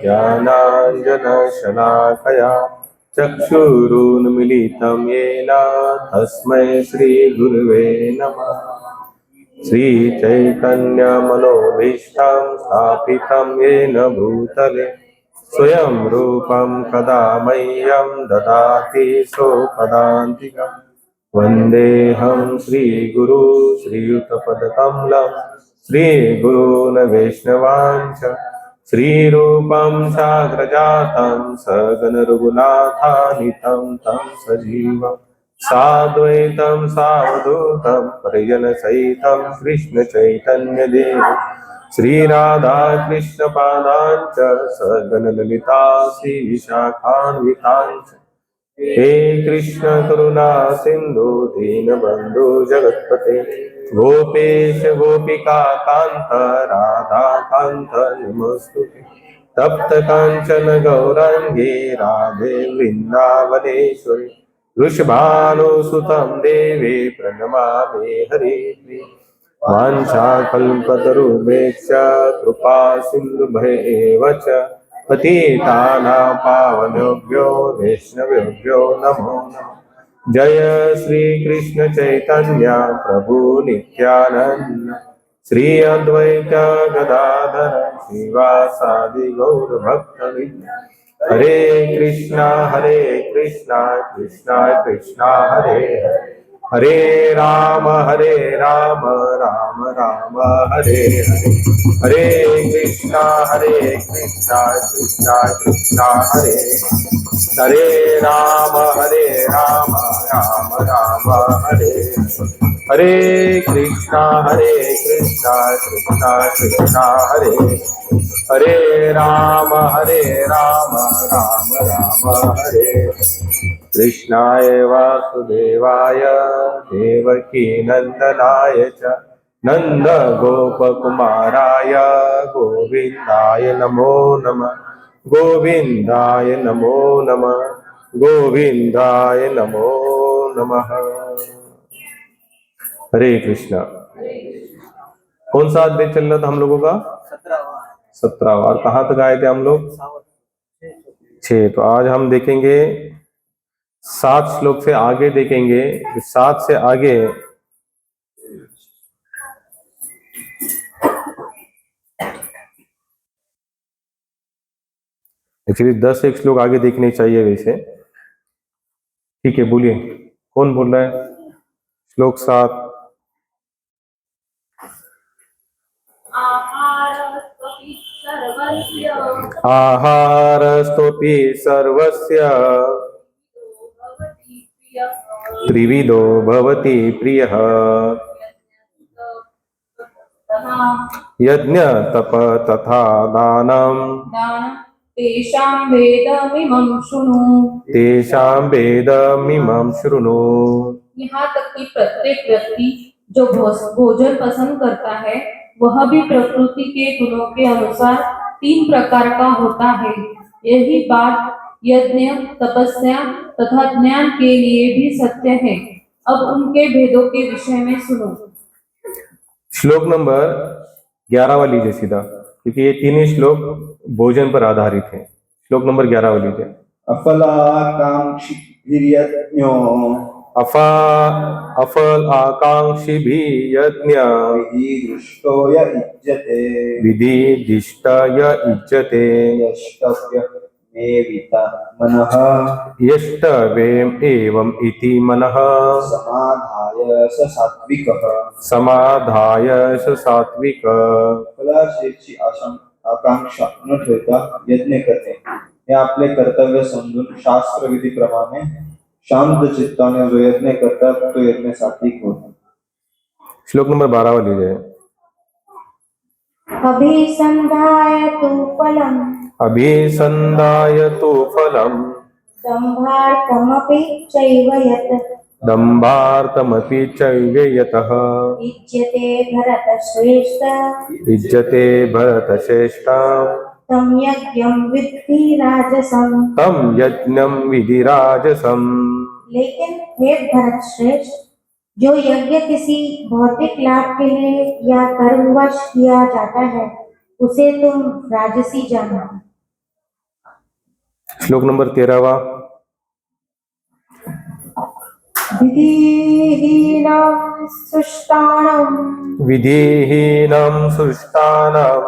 ज्ञानाञ्जनशलाकया चक्षुरुन्मिलितं येन तस्मै श्रीगुरुवे नमः। श्रीचैतन्यमनोभीष्टं स्थापितं येन भूतले स्वयं रूपं कदा मह्यं ददाति सोपदान्तिकम्। वन्देऽहं श्रीगुरु श्रीयुतपदकमलं श्रीगुरून् वैष्णवांश्च श्रीरूपं साग्रजातं सगणरघुनाथान्वितं तं सजीवम् साद्वैतं सावधूतं परिजनसहितं कृष्णचैतन्यदेव श्रीराधा कृष्णपादाञ्च सगणललिता श्रीविशाखान्विताञ्च हे कृष्ण करुणा सिंधु दीनबंधु जगत्पते गोपेश गोपिका कांत राधा कांत नमस्तुते तप्त कांचन गौरांगी राधे वृंदावनेश्वरी वृषभानुसुतं देवी प्रणमामि हरिप्रिये वाञ्छाकल्पतरुभ्यश्च कृपा सिन्धुभ्येव च पतितानां पावनेभ्यो वैष्णवेभ्यो नमो नमः। जय श्री कृष्ण चैतन्य प्रभु नित्यानंद श्री अद्वैत गदाधर श्रीवासादि गौर भक्तवृंद हरे कृष्णा कृष्णा कृष्णा हरे हरे हरे राम राम राम हरे हरे हरे कृष्णा कृष्णा कृष्णा हरे हरे राम राम राम हरे हरे कृष्णा कृष्णा कृष्णा हरे हरे राम राम हरे कृष्णाय वासुदेवाय देवकी नंदनाय च नंद गोपकुमाराय गोविंदाय नमो नमः गोविंदाय नमो नमः गोविंदाय नमो नमः। हरे कृष्णा। कौन सा अध्याय चल रहा था हम लोगों का? 17। और कहाँ तक आए थे हम लोग? 6। तो आज हम देखेंगे 7 श्लोक से आगे देखेंगे। 7 से आगे एक्चुअली 10 एक श्लोक आगे देखने चाहिए वैसे। ठीक है, बोलिए कौन बोल रहा है? श्लोक 7। आहारस्तोपि सर्वस्य त्रिविधो भवति प्रियः यज्ञ तप तथा दानम तेषां भेदमिमं शृणु। यहाँ तक कि प्रत्येक व्यक्ति जो भोजन पसंद करता है वह भी प्रकृति के गुणों के अनुसार 3 प्रकार का होता है। यही बात यज्ञ तपस्या तथा ज्ञान के लिए भी सत्य है। अब उनके भेदों के विषय में सुनो। श्लोक नंबर 11 वाली लीजिए सीधा, क्योंकि ये 3 ही श्लोक भोजन पर आधारित हैं। श्लोक नंबर 11 वाली लीजिए। अफल आकांक्षी भी यज्ञ विधि दृष्ट इज्जते यष्टवेम एवं इति मनः समाधाय स सात्विक। फलाशेची आकांक्षा न ठेवता यज्ञ करणे हे आपले कर्तव्य समजून शास्त्र विधीप्रमाणे शांत चित्ताने जो यज्ञ करतात तो यज्ञ सात्विक होतो। श्लोक नंबर 12 वाली है। अभिसंधाय तु फलम् दम्भार्थमपि चैव यतः इज्यते भरतश्रेष्ठ तं यज्ञं विद्धि राजसम्। लेकिन हे भरत श्रेष्ठ, जो यज्ञ किसी भौतिक लाभ के लिए या कर्मवश किया जाता है उसे तुम राजसी जानो। श्लोक नंबर 13वां। विधिहीनं सुष्टाणं विधिहीनं सुष्टानं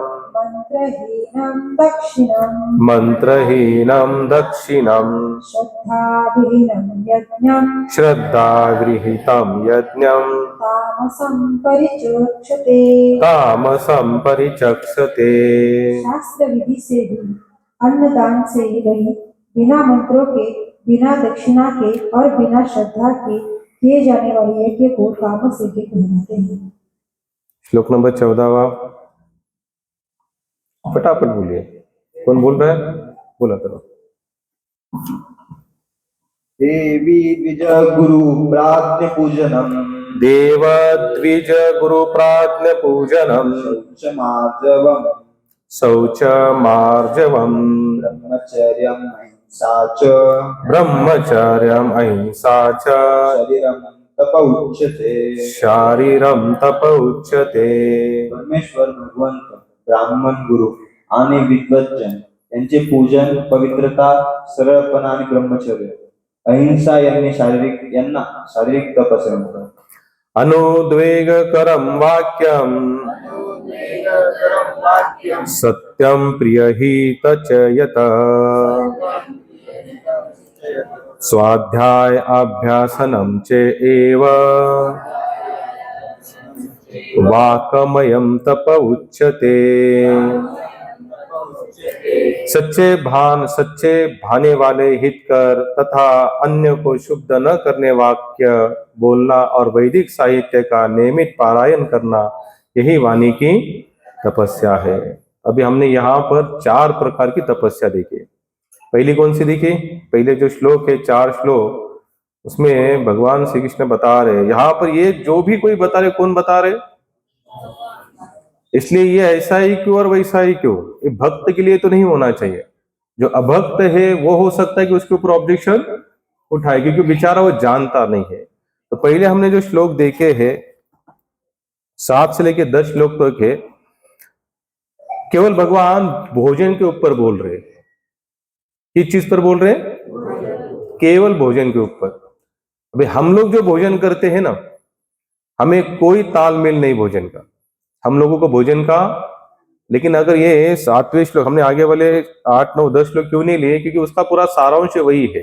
मंत्रहीनं दक्षिणं श्रद्धाविहीनं यज्ञं तामसं परिचक्षते। शास्त्र विधि से भी अन्नदान से ही रहित, बिना मंत्रों के, बिना दक्षिणा के और बिना श्रद्धा के किए जाने वाले यज्ञ को तामस यज्ञ कहलाते हैं। श्लोक नंबर 14वां। फटाफट बोलिए, कौन बोल रहा है? बोला करो। देवी द्विज गुरु प्राज्ञ पूजनम देव द्विज गुरु प्राज्ञ पूजनम शौचमार्जवम शौचमार्जवम ब्रह्मचर्यम अहिंसा च ब्रह्मचर्यम अहिंसा च शरीरम तप उच्यते। शारीरम तप उच्यते। परमेश्वर भगवंत, ब्राह्मण गुरु आणि विद्वज्जन यांचे पूजन, पवित्रता, सरळपणा आणि ब्रह्मचर्य, अहिंसा यांना शारीरिक तप असे म्हणतात. अनुद्वेगकरं वाक्यं सत्यं प्रियहित च यत स्वाध्याय अभ्यासनं च एव वाकमयं तप उच्यते। सच्चे भाने वाले हितकर तथा अन्य को शुद्ध न करने वाक्य बोलना और वैदिक साहित्य का नियमित पारायण करना, यही वाणी की तपस्या है। अभी हमने यहाँ पर 4 प्रकार की तपस्या देखी। पहली कौन सी देखी? पहले जो श्लोक है 4 श्लोक, उसमें भगवान श्री कृष्ण बता रहे, यहाँ पर ये जो भी कोई बता रहे, कौन बता रहे? इसलिए ये ऐसा ही क्यों और वैसा ही क्यों, ये भक्त के लिए तो नहीं होना चाहिए। जो अभक्त है वो हो सकता है कि उसके ऊपर ऑब्जेक्शन उठाए, क्योंकि बेचारा वो जानता नहीं है। तो पहले हमने जो श्लोक देखे हैं 7 से लेकर 10 श्लोक तक है, केवल भगवान भोजन के ऊपर बोल रहे। किस चीज पर बोल रहे? केवल भोजन के ऊपर। अभी हम लोग जो भोजन करते हैं ना, हमें कोई तालमेल नहीं भोजन का, हम लोगों को भोजन का। लेकिन अगर ये 7वें श्लोक, हमने आगे वाले 8, 9, 10 श्लोक क्यों नहीं लिए? क्योंकि उसका पूरा सारांश वही है।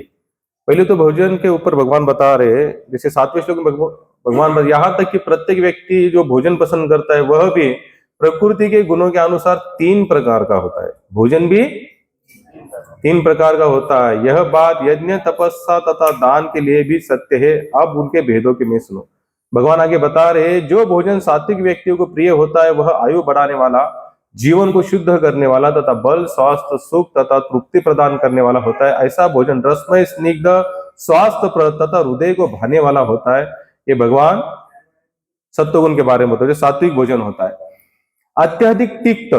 पहले तो भोजन के ऊपर भगवान बता रहे, जैसे 7वें श्लोक में भगवान यहाँ तक कि प्रत्येक व्यक्ति जो भोजन पसंद करता है वह भी प्रकृति के गुणों के अनुसार 3 प्रकार का होता है। भोजन भी 3 प्रकार का होता है। यह बात यज्ञ, तपस्या तथा दान के लिए भी सत्य है। अब उनके भेदों के में सुनो। भगवान आगे बता रहे, जो भोजन सात्विक व्यक्तियों को प्रिय होता है वह आयु बढ़ाने वाला, जीवन को शुद्ध करने वाला तथा बल, स्वास्थ्य, सुख तथा तृप्ति प्रदान करने वाला होता है। ऐसा भोजन रसमय, स्निग्ध, स्वास्थ्यप्रद तथा हृदय को भाने वाला होता है। ये भगवान सत्वगुण के बारे में होता है, जो सात्विक भोजन होता है। अत्यधिक तिक्त,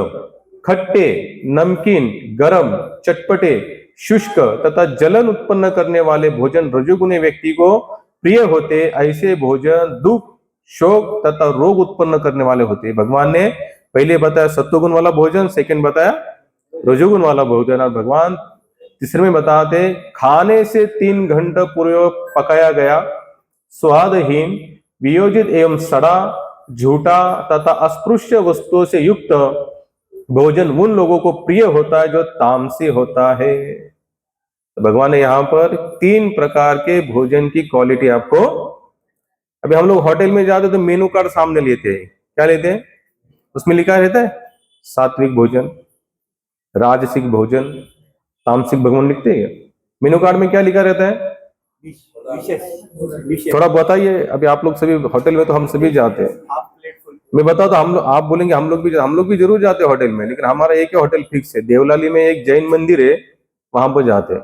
खट्टे, नमकीन, गरम, चटपटे, शुष्क तथा जलन उत्पन्न करने वाले भोजन रजोगुणी व्यक्ति को प्रिय होते। ऐसे भोजन दुख, शोक तथा रोग उत्पन्न करने वाले होते। भगवान ने पहले बताया सत्वगुण वाला भोजन, सेकंड बताया रजोगुण वाला भोजन, और भगवान तीसरे में बताते खाने से 3 घंटे पूर्व पकाया गया, स्वादहीन, वियोजित एवं सड़ा, झूठा तथा अस्पृश्य वस्तुओं से युक्त भोजन उन लोगों को प्रिय होता है जो तामसी होता है। भगवान ने यहाँ पर 3 प्रकार के भोजन की क्वालिटी आपको। अभी हम लोग होटल में जाते तो मेनू कार्ड सामने लेते हैं, क्या लेते हैं? उसमें लिखा रहता है सात्विक भोजन, राजसिक भोजन, तामसिक भोजन लिखते हैं। मेनू कार्ड में क्या लिखा रहता है? थोड़ा बताइए। अभी आप लोग सभी होटल में तो हम सभी जाते हैं, मैं बताता हूँ। हम लोग, आप बोलेंगे हम लोग भी जरूर जाते हैं होटल में, लेकिन हमारा एक ही होटल फिक्स है। देवलाली में एक जैन मंदिर है, वहां पर जाते हैं।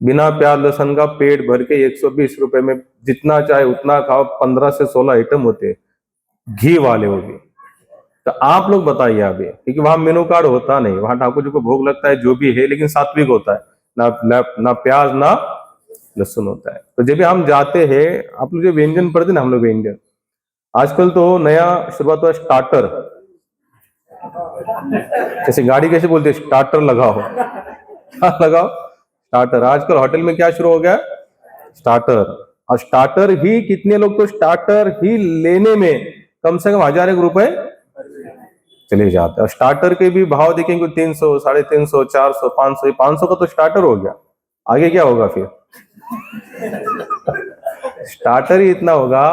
बिना प्याज लहसुन का पेट भर के 120 रुपए में जितना चाहे उतना खाओ। 15 से 16 आइटम होते हैं, घी वाले वो भी। तो आप लोग बताइए अभी, क्योंकि वहां मेनू कार्ड होता नहीं, वहां ठाकुर जी को भोग लगता है जो भी है, लेकिन सात्विक होता है, ना प्याज ना लहसुन होता है। तो जब भी हम जाते हैं, आप लोग जो व्यंजन पढ़ते ना, हम लोग व्यंजन आजकल तो नया शुरुआत हुआ स्टार्टर, जैसे गाड़ी कैसे बोलते हैं स्टार्टर लगाओ, क्या लगाओ? स्टार्टर। आजकल होटल में क्या शुरू हो गया? स्टार्टर। और स्टार्टर ही कितने लोग तो स्टार्टर ही लेने में कम से कम 1,000 रुपए चले जाते हैं। और स्टार्टर के भी भाव देखेंगे 300, 350, 400, 500। 500 का तो स्टार्टर हो गया, आगे क्या होगा फिर? स्टार्टर ही इतना होगा।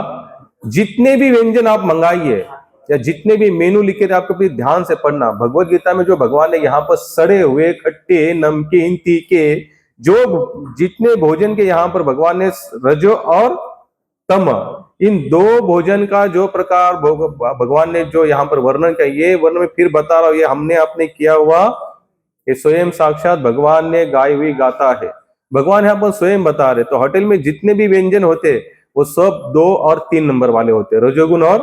जितने भी व्यंजन आप मंगाइए या जितने भी मेनू लिखे थे, आपको भी ध्यान से पढ़ना। भगवत गीता में जो भगवान ने यहाँ पर सड़े हुए, खट्टे, नमकीन, तीखे, जो जितने भोजन के यहाँ पर भगवान ने रजो और तम, इन दो भोजन का जो प्रकार भगवान ने जो यहाँ पर वर्णन किया, ये वर्णन में फिर बता रहा हूं, ये हमने आपने किया हुआ, ये स्वयं साक्षात भगवान ने गाई हुई गाथा है। भगवान यहाँ पर स्वयं बता रहे। तो होटल में जितने भी व्यंजन होते वो सब 2 और 3 नंबर वाले होते, रजोगुण और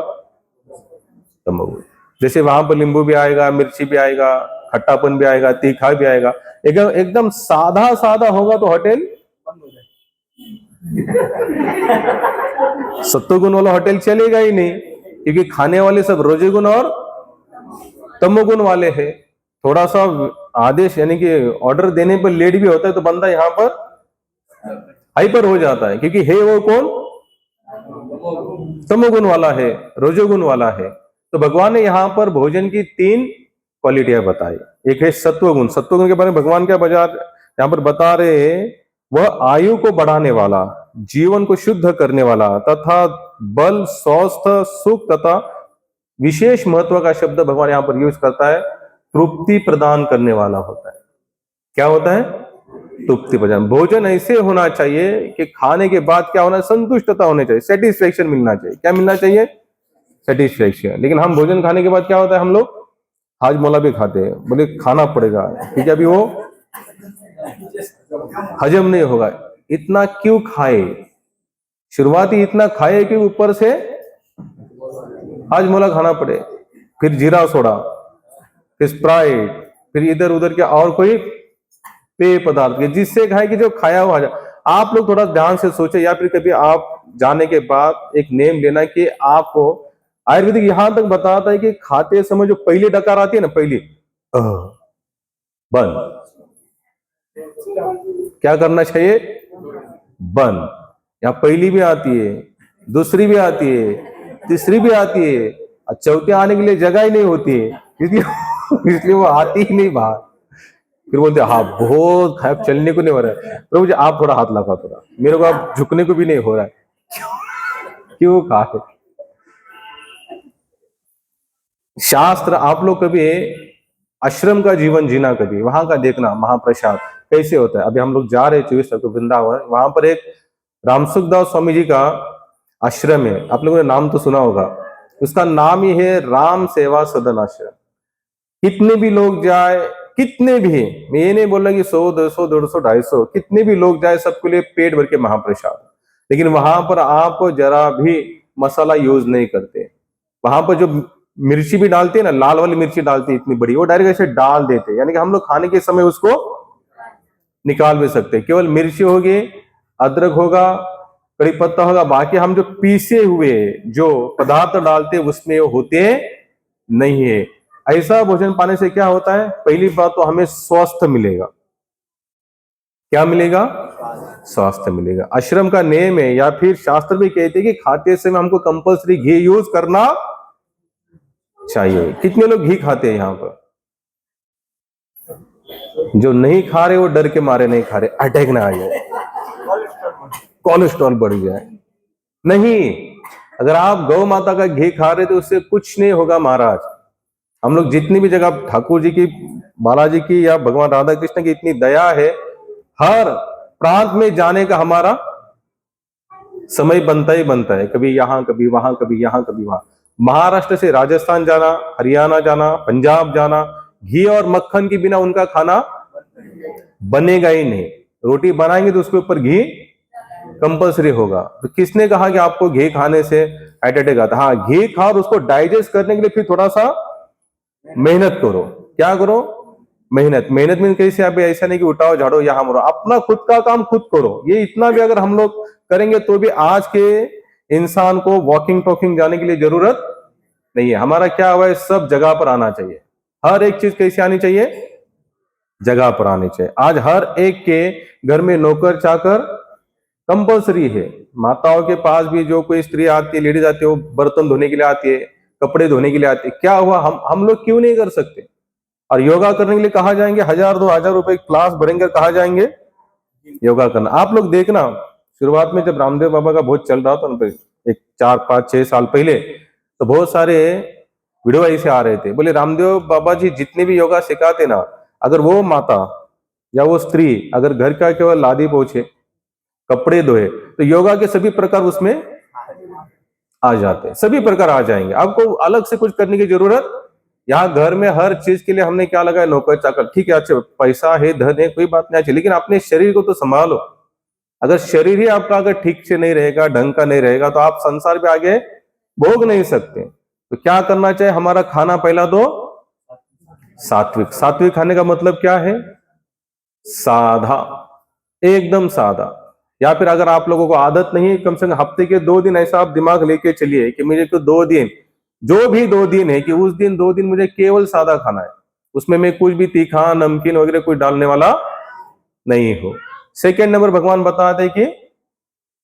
तमोगुण। जैसे वहां पर नींबू भी आएगा, मिर्ची भी आएगा, खट्टापन भी आएगा, तीखा भी आएगा। एकदम सादा सादा होगा तो होटल सत्वगुण वाला होटल चलेगा ही नहीं, क्योंकि खाने वाले सब रजोगुण और तमोगुण वाले हैं। थोड़ा सा आदेश यानी कि ऑर्डर देने पर लेट भी होता है तो बंदा यहाँ पर हाइपर हो जाता है, क्योंकि है वो कौन? तमोगुण वाला है, रजोगुण वाला है। तो भगवान ने यहाँ पर भोजन की 3 क्वालिटियां बताई। एक है सत्वगुण। सत्वगुण के बारे में भगवान क्या यहाँ पर बता रहे हैं? वह आयु को बढ़ाने वाला, जीवन को शुद्ध करने वाला तथा बल, स्वस्थ, सुख तथा विशेष महत्व का शब्द भगवान यहाँ पर यूज करता है, तृप्ति प्रदान करने वाला होता है। क्या होता है? तृप्ति प्रदान। भोजन ऐसे होना चाहिए कि खाने के बाद क्या होना? संतुष्टता होनी चाहिए, सेटिस्फेक्शन मिलना चाहिए। क्या मिलना चाहिए? सेटिस्फेक्शन। लेकिन हम भोजन खाने के बाद क्या होता है? हम लोग हाजमोला भी खाते हैं, बोले खाना पड़ेगा, ठीक है, अभी वो हजम नहीं होगा। इतना क्यों खाए? शुरुआती इतना खाए कि ऊपर से हाजमोला खाना पड़े, फिर जीरा सोडा, फिर स्प्राइट, फिर इधर उधर के और कोई पेय पदार्थ के, जिससे खाए कि जो खाया हुआ। आप लोग थोड़ा ध्यान से सोचे, या फिर कभी आप जाने के बाद एक नेम लेना कि आपको आयुर्वेदिक यहां तक बताता है कि खाते समय जो पहली डकार आती है ना, पहली बंद, क्या करना चाहिए? बंद। यहाँ पहली भी आती है, दूसरी भी आती है, तीसरी भी आती है, और चौथी आने के लिए जगह ही नहीं होती है, इसलिए वो आती ही नहीं बाहर। फिर बोलते हाँ बहुत खाया, चलने को नहीं हो रहा है। तो मुझे आप थोड़ा हाथ लगा, थोड़ा मेरे को आप झुकने को भी नहीं हो रहा है, क्यों खाए? शास्त्र, आप लोग कभी आश्रम का जीवन जीना, कभी वहां का देखना, महाप्रसाद कैसे होता है। अभी हम लोग जा रहे 24 तारीख को वृंदावन, वहां पर एक रामसुखदास स्वामी जी का आश्रम है, आप लोगों ने नाम तो सुना होगा। उसका नाम ही है राम सेवा सदन आश्रम। कितने भी लोग जाए, कितने भी, मैं ये नहीं बोल रहा कि 100, 200, 150, 250, कितने भी लोग जाए, सबके लिए पेट भर के महाप्रसाद। लेकिन वहां पर आप जरा भी मसाला यूज नहीं करते। वहां पर जो मिर्ची भी डालते हैं ना, लाल वाली मिर्ची डालती है इतनी बड़ी, वो डायरेक्ट ऐसे डाल देते हैं, यानी कि हम लोग खाने के समय उसको निकाल भी सकते हैं। केवल मिर्ची होगी, अदरक होगा, कड़ी पत्ता होगा, बाकी हम जो पीसे हुए जो पदार्थ डालते हैं उसमें होते नहीं है। ऐसा भोजन पाने से क्या होता है? पहली बात तो हमें स्वास्थ्य मिलेगा। क्या मिलेगा? स्वास्थ्य मिलेगा। आश्रम का नियम है, या फिर शास्त्र भी कहते हैं कि खाते समय हमको कंपल्सरी घी यूज करना चाहिए। कितने लोग घी खाते हैं यहाँ पर? जो नहीं खा रहे वो डर के मारे नहीं खा रहे, अटैक ना आ जाए, कोलेस्ट्रॉल बढ़ जाए। नहीं, अगर आप गौ माता का घी खा रहे तो उससे कुछ नहीं होगा महाराज। हम लोग जितनी भी जगह ठाकुर जी की, बालाजी की या भगवान राधा कृष्ण की इतनी दया है, हर प्रांत में जाने का हमारा समय बनता ही बनता है, कभी यहां कभी वहां, कभी यहां कभी वहां। महाराष्ट्र से राजस्थान जाना, हरियाणा जाना, पंजाब जाना, घी और मक्खन के बिना उनका खाना बनेगा ही नहीं। रोटी बनाएंगे तो उसके ऊपर घी कंपल्सरी होगा। तो किसने कहा कि आपको घी खाने से हार्ट अटैक आता? हाँ, घी खाओ और उसको डाइजेस्ट करने के लिए फिर थोड़ा सा मेहनत करो। क्या करो? मेहनत। मेहनत में कैसे? आप ऐसा नहीं कि उठाओ झाड़ो यहां मरो, अपना खुद का काम खुद करो। ये इतना भी अगर हम लोग करेंगे तो भी आज के इंसान को वॉकिंग टॉकिंग जाने के लिए जरूरत नहीं है। हमारा क्या हुआ है? सब जगह पर आना चाहिए। हर एक चीज कैसे आनी चाहिए? जगह पर आने चाहिए। आज हर एक के घर में नौकर चाकर कंपल्सरी है। माताओं के पास भी जो कोई स्त्री आती है, लेडीज आती है, वो बर्तन धोने के लिए आती है, कपड़े धोने के लिए आती है। क्या हुआ, हम लोग क्यों नहीं कर सकते? और योगा करने के लिए कहाँ जाएंगे? 1000-2000 रुपए क्लास भरेंगे, कहाँ जाएंगे? योगा करना। आप लोग देखना, शुरुआत में जब रामदेव बाबा का बहुत चल रहा था उन पे, एक 4-5-6 साल पहले, तो बहुत सारे वीडियो ऐसे आ रहे थे, बोले रामदेव बाबा जी जितने भी योगा सिखाते ना, अगर वो माता या वो स्त्री अगर घर का केवल लादी पोछे, कपड़े धोए, तो योगा के सभी प्रकार उसमें आ जाते हैं, सभी प्रकार आ जाएंगे। आपको अलग से कुछ करने की जरूरत, यहाँ घर में हर चीज के लिए हमने क्या लगाया? नौकर चाकर। ठीक है, अच्छा पैसा है, धन है, कोई बात नहीं अच्छी, लेकिन अपने शरीर को तो संभालो। अगर शरीर ही आपका अगर ठीक से नहीं रहेगा, ढंग का नहीं रहेगा, तो आप संसार पे आगे भोग नहीं सकते। तो क्या करना चाहिए? हमारा खाना पहला तो सात्विक। सात्विक खाने का मतलब क्या है? साधा, एकदम सादा। या फिर अगर आप लोगों को आदत नहीं है, कम से कम हफ्ते के 2 दिन ऐसा आप दिमाग लेके चलिए कि मुझे तो 2 दिन, जो भी 2 दिन है, कि उस दिन 2 दिन मुझे केवल सादा खाना है, उसमें मैं कुछ भी तीखा नमकीन वगैरह कुछ डालने वाला नहीं हो। सेकेंड नंबर भगवान बताते हैं कि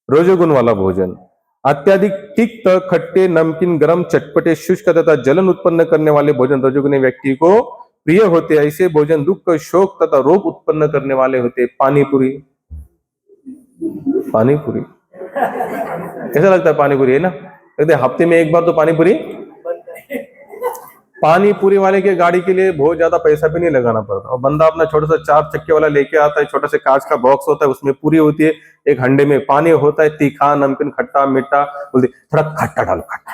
रजोगुण वाला भोजन, अत्यधिक तिक्त, खट्टे, नमकीन, गरम, चटपटे, शुष्क तथा जलन उत्पन्न करने वाले भोजन रजोगुणी व्यक्ति को प्रिय होते। ऐसे भोजन दुख, शोक तथा रोग उत्पन्न करने वाले होते। पानीपुरी, पानीपुरी कैसा लगता है? पानीपुरी है ना, कहते हफ्ते में एक बार तो पानीपुरी। पानीपुरी वाले के गाड़ी के लिए बहुत ज्यादा पैसा भी नहीं लगाना पड़ता, और बंदा अपना छोटा सा 4 चक्के वाला लेके आता है, छोटा सा कांच का बॉक्स होता है, उसमें पूरी होती है, एक हंडे में पानी होता है, तीखा, नमकीन, खट्टा, मीठा, बोलते थोड़ा खट्टा डालो, खट्टा,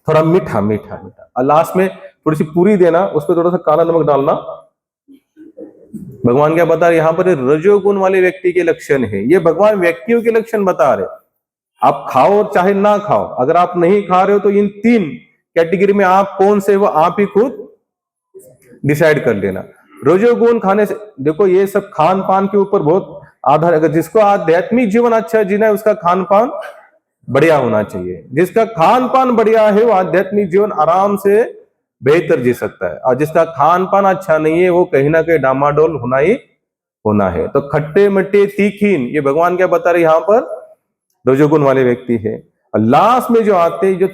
थोड़ा मीठा मीठा मीठा, और लास्ट में थोड़ी सी पूरी देना, उसमें थोड़ा सा काला नमक डालना। भगवान क्या बता रहे यहाँ पर? रजोगुण वाले व्यक्ति के लक्षण है। ये भगवान व्यक्तियों के लक्षण बता रहे। आप खाओ और चाहे ना खाओ, अगर आप नहीं खा रहे हो तो इन 3 कैटेगरी में आप कौन से, वो आप ही खुद डिसाइड कर लेना। रजोगुण खाने से, देखो ये सब खान पान के ऊपर बहुत आधार। अगर जिसको आध्यात्मिक जीवन अच्छा जीना है, उसका खान पान बढ़िया होना चाहिए। जिसका खान पान बढ़िया है, वो आध्यात्मिक जीवन आराम से बेहतर जी सकता है। और जिसका खान पान अच्छा नहीं है, वो कहीं ना कहीं डामाडोल होना ही होना है। तो खट्टे मिट्टे तीखीन, ये भगवान क्या बता रहे यहाँ पर? रजोगुण वाले व्यक्ति है। और लास्ट में जो आते हैं, जो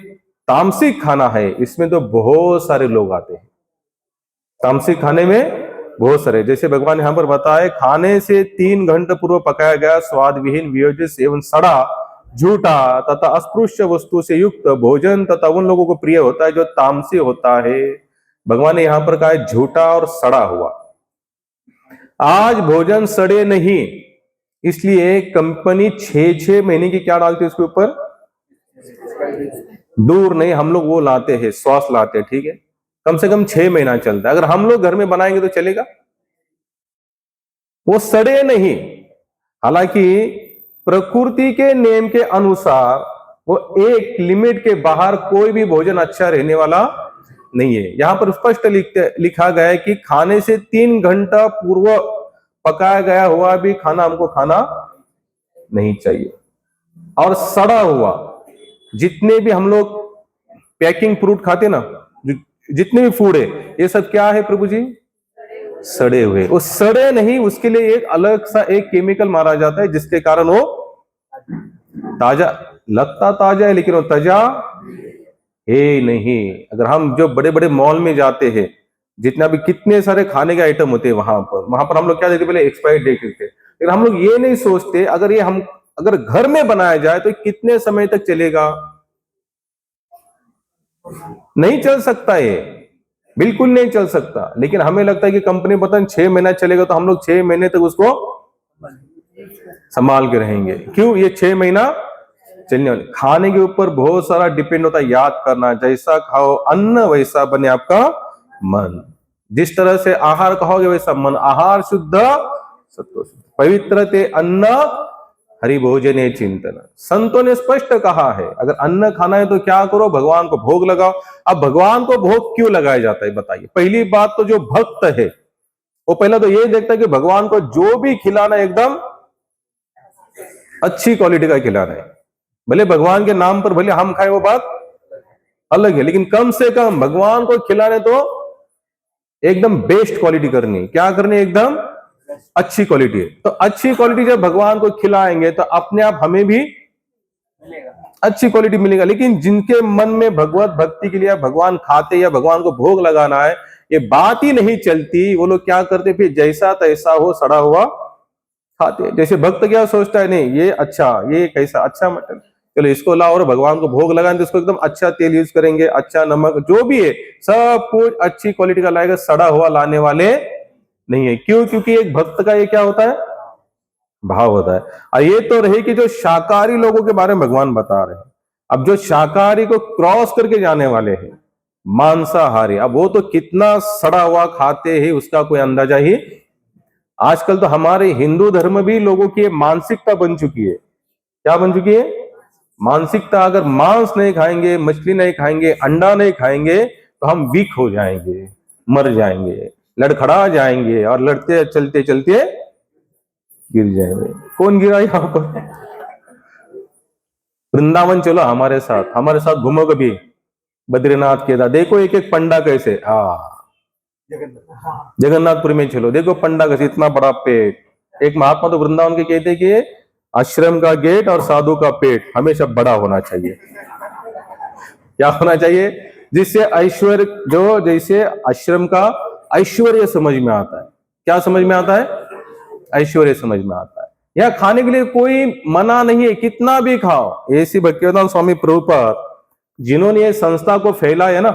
तामसिक खाना है, इसमें तो बहुत सारे लोग आते हैं। तामसिक खाने में बहुत सारे, जैसे भगवान यहां पर बताए, खाने से 3 घंटे पूर्व पकाया गया स्वाद विहीन, वियोजित एवं सड़ा, झूठा तथा अस्पृश्य वस्तु से युक्त भोजन तथा उन लोगों को प्रिय होता है जो तामसी होता है। भगवान ने यहां पर कहा है झूठा और सड़ा हुआ। आज भोजन सड़े नहीं, इसलिए कंपनी 6-6 महीने की क्या डालती है उसके ऊपर? दूर नहीं, हम लोग वो लाते हैं, सॉस लाते हैं, ठीक है, कम से कम 6 महीना चलता है। अगर हम लोग घर में बनाएंगे तो चलेगा? वो सड़े नहीं। हालांकि प्रकृति के नियम के अनुसार वो एक लिमिट के बाहर कोई भी भोजन अच्छा रहने वाला नहीं है। यहां पर स्पष्ट लिखा गया है कि खाने से 3 घंटा पूर्व पकाया गया हुआ भी खाना हमको खाना नहीं चाहिए। और सड़ा हुआ, जितने भी हम लोग पैकिंग फ्रूट खाते ना, जितने भी फूड है, ये सब क्या है प्रभु जी? सड़े हुए। वो सड़े नहीं, उसके लिए एक अलग सा एक केमिकल मारा जाता है, जिसके कारण वो ताजा लगता, ताजा है, लेकिन वो ताजा है नहीं। अगर हम जो बड़े बड़े मॉल में जाते हैं, जितना भी कितने सारे खाने के आइटम होते हैं, वहां पर हम लोग क्या देखते? पहले एक्सपायरी डेट देखते, लेकिन हम लोग ये नहीं सोचते अगर घर में बनाया जाए तो कितने समय तक चलेगा? नहीं चल सकता, ये बिल्कुल नहीं चल सकता। लेकिन हमें लगता है कि कंपनी पता नहीं 6 महीना चलेगा, तो हम लोग 6 महीने तक उसको संभाल के रहेंगे। क्यों? ये 6 महीना चलने वाले। खाने के ऊपर बहुत सारा डिपेंड होता है। याद करना, जैसा खाओ अन्न वैसा बने आपका मन। जिस तरह से आहार खाओगे वैसा मन। आहार शुद्ध सत्व शुद्ध, पवित्र ते अन्न हरि भोजने चिंतन। संतों ने स्पष्ट कहा है, अगर अन्न खाना है तो क्या करो? भगवान को भोग लगाओ। अब भगवान को भोग क्यों लगाया जाता है बताइए? पहली बात तो जो भक्त है वो पहला तो ये देखता है कि भगवान को जो भी खिलाना एकदम अच्छी क्वालिटी का खिलाना है। भले भगवान के नाम पर भले हम खाए, वो बात अलग है, लेकिन कम से कम भगवान को खिलाने तो एकदम बेस्ट क्वालिटी करनी है। क्या करनी है? एकदम अच्छी क्वालिटी। तो अच्छी क्वालिटी जब भगवान को खिलाएंगे तो अपने आप हमें भी अच्छी क्वालिटी मिलेगा। लेकिन जिनके मन में भगवत भक्ति के लिए भगवान खाते या भगवान को भोग लगाना है, ये बात ही नहीं चलती, वो लोग क्या करते, फिर जैसा तैसा हो सड़ा हुआ खाते। जैसे भक्त क्या सोचता है, नहीं ये अच्छा, ये कैसा अच्छा मटन, चलो इसको लाओ और भगवान को भोग लगाएंगे तो इसको एकदम अच्छा तेल यूज करेंगे, अच्छा नमक जो भी है सब कुछ अच्छी क्वालिटी का लाएगा, सड़ा हुआ लाने वाले नहीं है। क्यों? क्योंकि एक भक्त का ये क्या होता है? भाव होता है। और ये तो रहे कि जो शाकाहारी लोगों के बारे में भगवान बता रहे हैं। अब जो शाकाहारी को क्रॉस करके जाने वाले हैं, मांसाहारी, अब वो तो कितना सड़ा हुआ खाते हैं उसका कोई अंदाजा ही। आजकल तो हमारे हिंदू धर्म भी लोगों की मानसिकता बन चुकी है। क्या बन चुकी है? मानसिकता। अगर मांस नहीं खाएंगे, मछली नहीं खाएंगे, अंडा नहीं खाएंगे तो हम वीक हो जाएंगे, मर जाएंगे, लड़खड़ा जाएंगे और लड़ते चलते चलते गिर जाएंगे। कौन गिरा यहां पर? वृंदावन चलो हमारे साथ घूमो कभी, बद्रीनाथ केदार, देखो एक एक पंडा कैसे, जगन्नाथपुरी में चलो, देखो पंडा कैसे, इतना बड़ा पेट। एक महात्मा तो वृंदावन के कहते कि आश्रम का गेट और साधु का पेट हमेशा बड़ा होना चाहिए। क्या होना चाहिए? जिससे ऐश्वर्य, जो जैसे आश्रम का ऐश्वर्य समझ में आता है। क्या समझ में आता है? ऐश्वर्य समझ में आता है। यह खाने के लिए कोई मना नहीं है, कितना भी खाओ। ऐसी भक्तिवेदांत स्वामी प्रभुपाद जिन्होंने ये संस्था को फैलाया ना,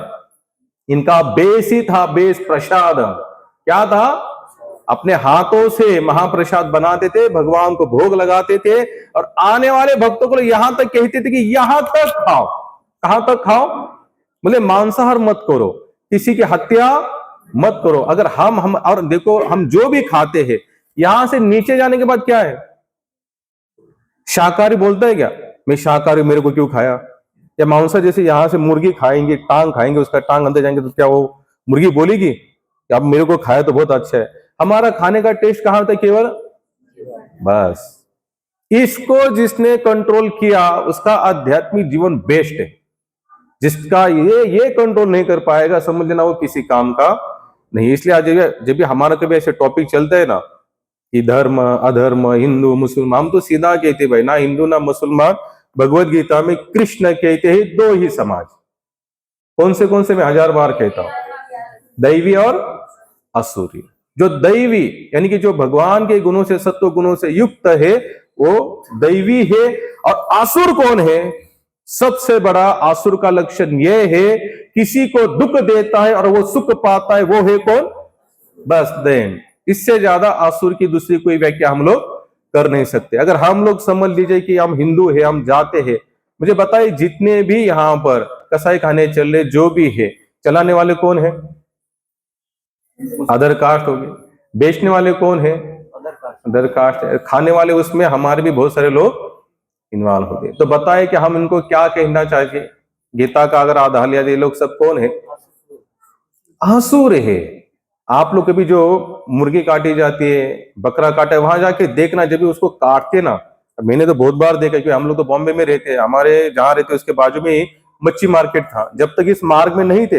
इनका बेस ही था, बेस प्रसाद। क्या था? अपने हाथों से महाप्रसाद बनाते थे, भगवान को भोग लगाते थे और आने वाले भक्तों को यहां तक कहते थे कि यहां तक खाओ। कहां तक खाओ? बोले मांसाहार मत करो, किसी की हत्या मत करो। अगर हम और देखो, हम जो भी खाते हैं यहां से नीचे जाने के बाद क्या है? शाकाहारी बोलता है क्या मैं शाकाहारी, मेरे को क्यों खाया? या मांसा जैसे यहां से मुर्गी खाएंगे, टांग खाएंगे, उसका टांग अंदर जाएंगे तो क्या वो मुर्गी बोलेगी कि अब मेरे को खाया तो बहुत अच्छा है? हमारा खाने का टेस्ट कहां था? केवल बस। इसको जिसने कंट्रोल किया उसका आध्यात्मिक जीवन बेस्ट है। जिसका ये कंट्रोल नहीं कर पाएगा, समझ लेना वो किसी काम का नहीं। इसलिए आज जब भी हमारा कभी ऐसे टॉपिक चलता है ना कि धर्म अधर्म, हिंदू मुसलमान, हम तो सीधा कहते भाई ना हिंदू ना मुसलमान। भगवत गीता में कृष्ण कहते हैं दो ही समाज। कौन से मैं 1000 बार कहता हूं, दैवी और असुरी। जो दैवी यानी कि जो भगवान के गुणों से, सत्व गुणों से युक्त है वो दैवी है। और आसुर कौन है? सबसे बड़ा आसुर का लक्षण यह है किसी को दुख देता है और वो सुख पाता है, वो है कौन? बस दैन। इससे ज्यादा आसुर की दूसरी कोई व्याख्या हम लोग कर नहीं सकते। अगर हम लोग समझ लीजिए कि हम हिंदू है, हम जाते हैं, मुझे बताइए जितने भी यहां पर कसाई खाने चल रहे जो भी है, चलाने वाले कौन है? अदर कास्ट हो गए। बेचने वाले कौन है? अदर कास्ट है। खाने वाले उसमें हमारे भी बहुत सारे लोग इन्वॉल्व हो गए। तो बताए कि हम इनको क्या कहना चाहिए? गीता का अगर आधार लिया जाए, लोग सब कौन है? आसुर है। आप लोग कभी जो मुर्गी काटी जाती है, बकरा काटे, वहां जाके देखना, जब भी उसको काटते ना, मैंने तो बहुत बार देखा क्योंकि हम लोग तो बॉम्बे में रहते हैं, हमारे जहां रहते उसके बाजू में ही मच्छी मार्केट था। जब तक इस मार्ग में नहीं थे,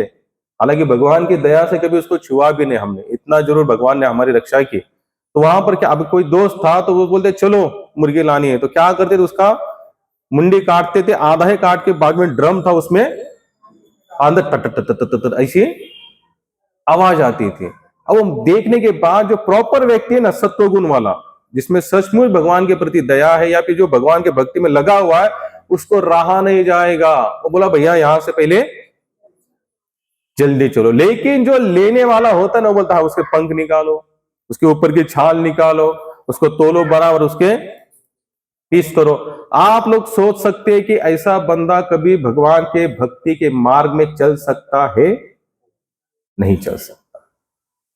हालांकि भगवान की दया से कभी उसको छुआ भी नहीं हमने, इतना जरूर भगवान ने हमारी रक्षा की। तो वहां पर क्या, अब कोई दोस्त था तो वो बोलते चलो मुर्गी लानी है, तो क्या करते थे, उसका मुंडी काटते थे, आधा ही काट के बाद में ड्रम था उसमें अंदर टट ऐसी आवाज आती थी। अब वो देखने के बाद जो प्रॉपर व्यक्ति है ना, सत्व गुण वाला, जिसमें सचमुच भगवान के प्रति दया है या फिर जो भगवान के भक्ति में लगा हुआ है, उसको रहा नहीं जाएगा। वो बोला भैया यहां से पहले जल्दी चलो। लेकिन जो लेने वाला होता है ना, वो बोलता है उसके पंख निकालो, उसके ऊपर की छाल निकालो, उसको तोलो बराबर, उसके पीस करो। आप लोग सोच सकते हैं कि ऐसा बंदा कभी भगवान के भक्ति के मार्ग में चल सकता है? नहीं चल सकता।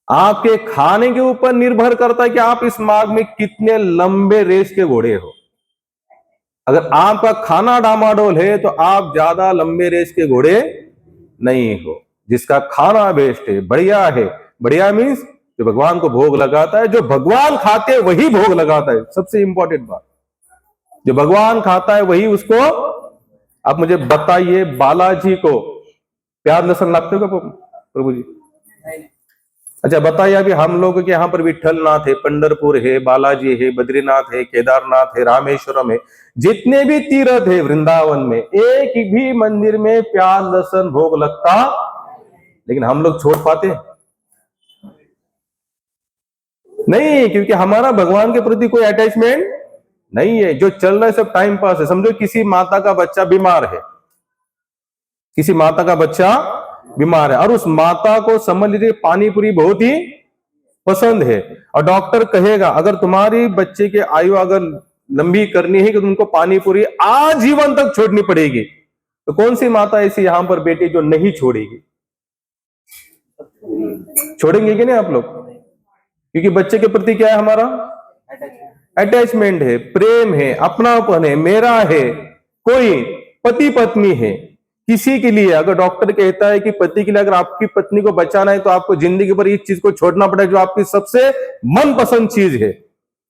आपके खाने के ऊपर निर्भर करता है कि आप इस मार्ग में कितने लंबे रेस के घोड़े हो। अगर आपका खाना डामाडोल है तो आप ज्यादा लंबे रेस के घोड़े नहीं हो। जिसका खाना बेस्ट है, बढ़िया है, बढ़िया मीन्स जो भगवान को भोग लगाता है, जो भगवान खाते हैं वही भोग लगाता है। सबसे इंपॉर्टेंट बात, जो भगवान खाता है वही उसको। आप मुझे बताइए, बालाजी को प्याज लहसुन लगते हो प्रभु जी? अच्छा बताइए, अभी हम लोग के यहाँ पर विठलनाथ है, पंढरपुर है, बालाजी है, बद्रीनाथ है, केदारनाथ है, रामेश्वरम है, जितने भी तीर्थ है वृंदावन में, एक भी मंदिर में प्याज लहसुन भोग लगता, लेकिन हम लोग छोड़ पाते नहीं, क्योंकि हमारा भगवान के प्रति कोई अटैचमेंट नहीं है। जो चल रहा है सब टाइम पास है। समझो किसी माता का बच्चा बीमार है, किसी माता का बच्चा बीमार है और उस माता को समझ लीजिए पानी पूरी बहुत ही पसंद है, और डॉक्टर कहेगा अगर तुम्हारी बच्चे की आयु अगर लंबी करनी है तो तुमको पानी पूरी आजीवन तक छोड़नी पड़ेगी। तो कौन सी माता ऐसी यहां पर बेटी जो नहीं छोड़ेगी? छोड़ेंगे कि नहीं आप लोग? क्योंकि बच्चे के प्रति क्या है हमारा अटैचमेंट है, प्रेम है, अपनापन है, मेरा है। कोई पति पत्नी है, किसी के लिए अगर डॉक्टर कहता है कि पति के लिए अगर आपकी पत्नी को बचाना है तो आपको जिंदगी भर इस चीज को छोड़ना पड़ेगा जो आपकी सबसे मनपसंद चीज है,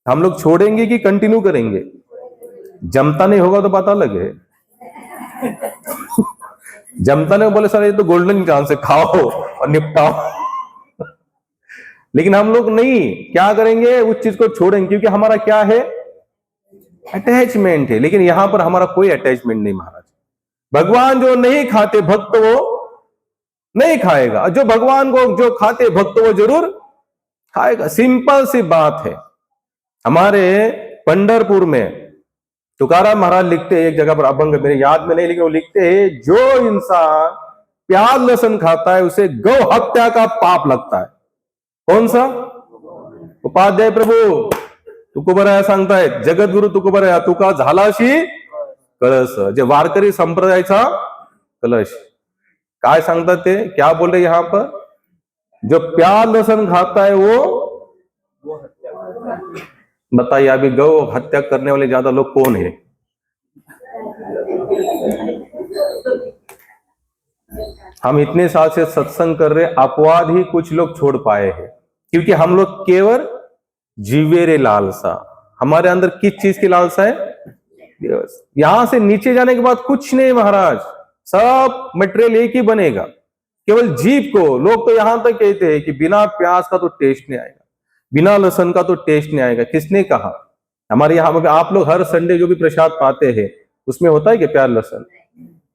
हम लोग छोड़ेंगे कि कंटिन्यू करेंगे? जमता नहीं होगा तो पता लगे। जमता नहीं बोले सर ये तो गोल्डन चांस है, खाओ और निपटाओ। लेकिन हम लोग नहीं, क्या करेंगे? उस चीज को छोड़ेंगे, क्योंकि हमारा क्या है अटैचमेंट है। लेकिन यहां पर हमारा कोई अटैचमेंट नहीं महाराज। भगवान जो नहीं खाते भक्त वो नहीं खाएगा, जो भगवान को जो खाते भक्त वो जरूर खाएगा। सिंपल सी बात है। हमारे पंढरपुर में तुकाराम महाराज लिखते हैं एक जगह पर, अभंग मेरे याद में नहीं, लेकिन वो लिखते हैं जो इंसान प्याज लहसुन खाता है उसे गौ हत्या का पाप लगता है। कौन सा? उपाध्याय प्रभू तुकोबराया सांगतायत, जगद्गुरु तुकोबराया, तुका झालाशी कळस, जे वारकरी संप्रदायाचा कलश। काय सांगतात ते, क्या बोल रहे यहां पर? जो प्याज लहसुन खाता है वो, बताइए अभी गौ हत्या करने वाले ज्यादा लोग कौन है? हम इतने साल से सत्संग कर रहे, अपवाद ही कुछ लोग छोड़ पाए हैं, क्योंकि हम लोग केवल जीवेरे लालसा। हमारे अंदर किस चीज की लालसा है? यहां से नीचे जाने के बाद कुछ नहीं महाराज, सब मटेरियल एक ही बनेगा, केवल जीव को। लोग तो यहां तक कहते हैं कि बिना प्याज का तो टेस्ट नहीं आएगा, बिना लहसुन का तो टेस्ट नहीं आएगा। किसने कहा? हमारे यहाँ पे आप लोग हर संडे जो भी प्रसाद पाते हैं उसमें होता है कि प्याज लहसुन?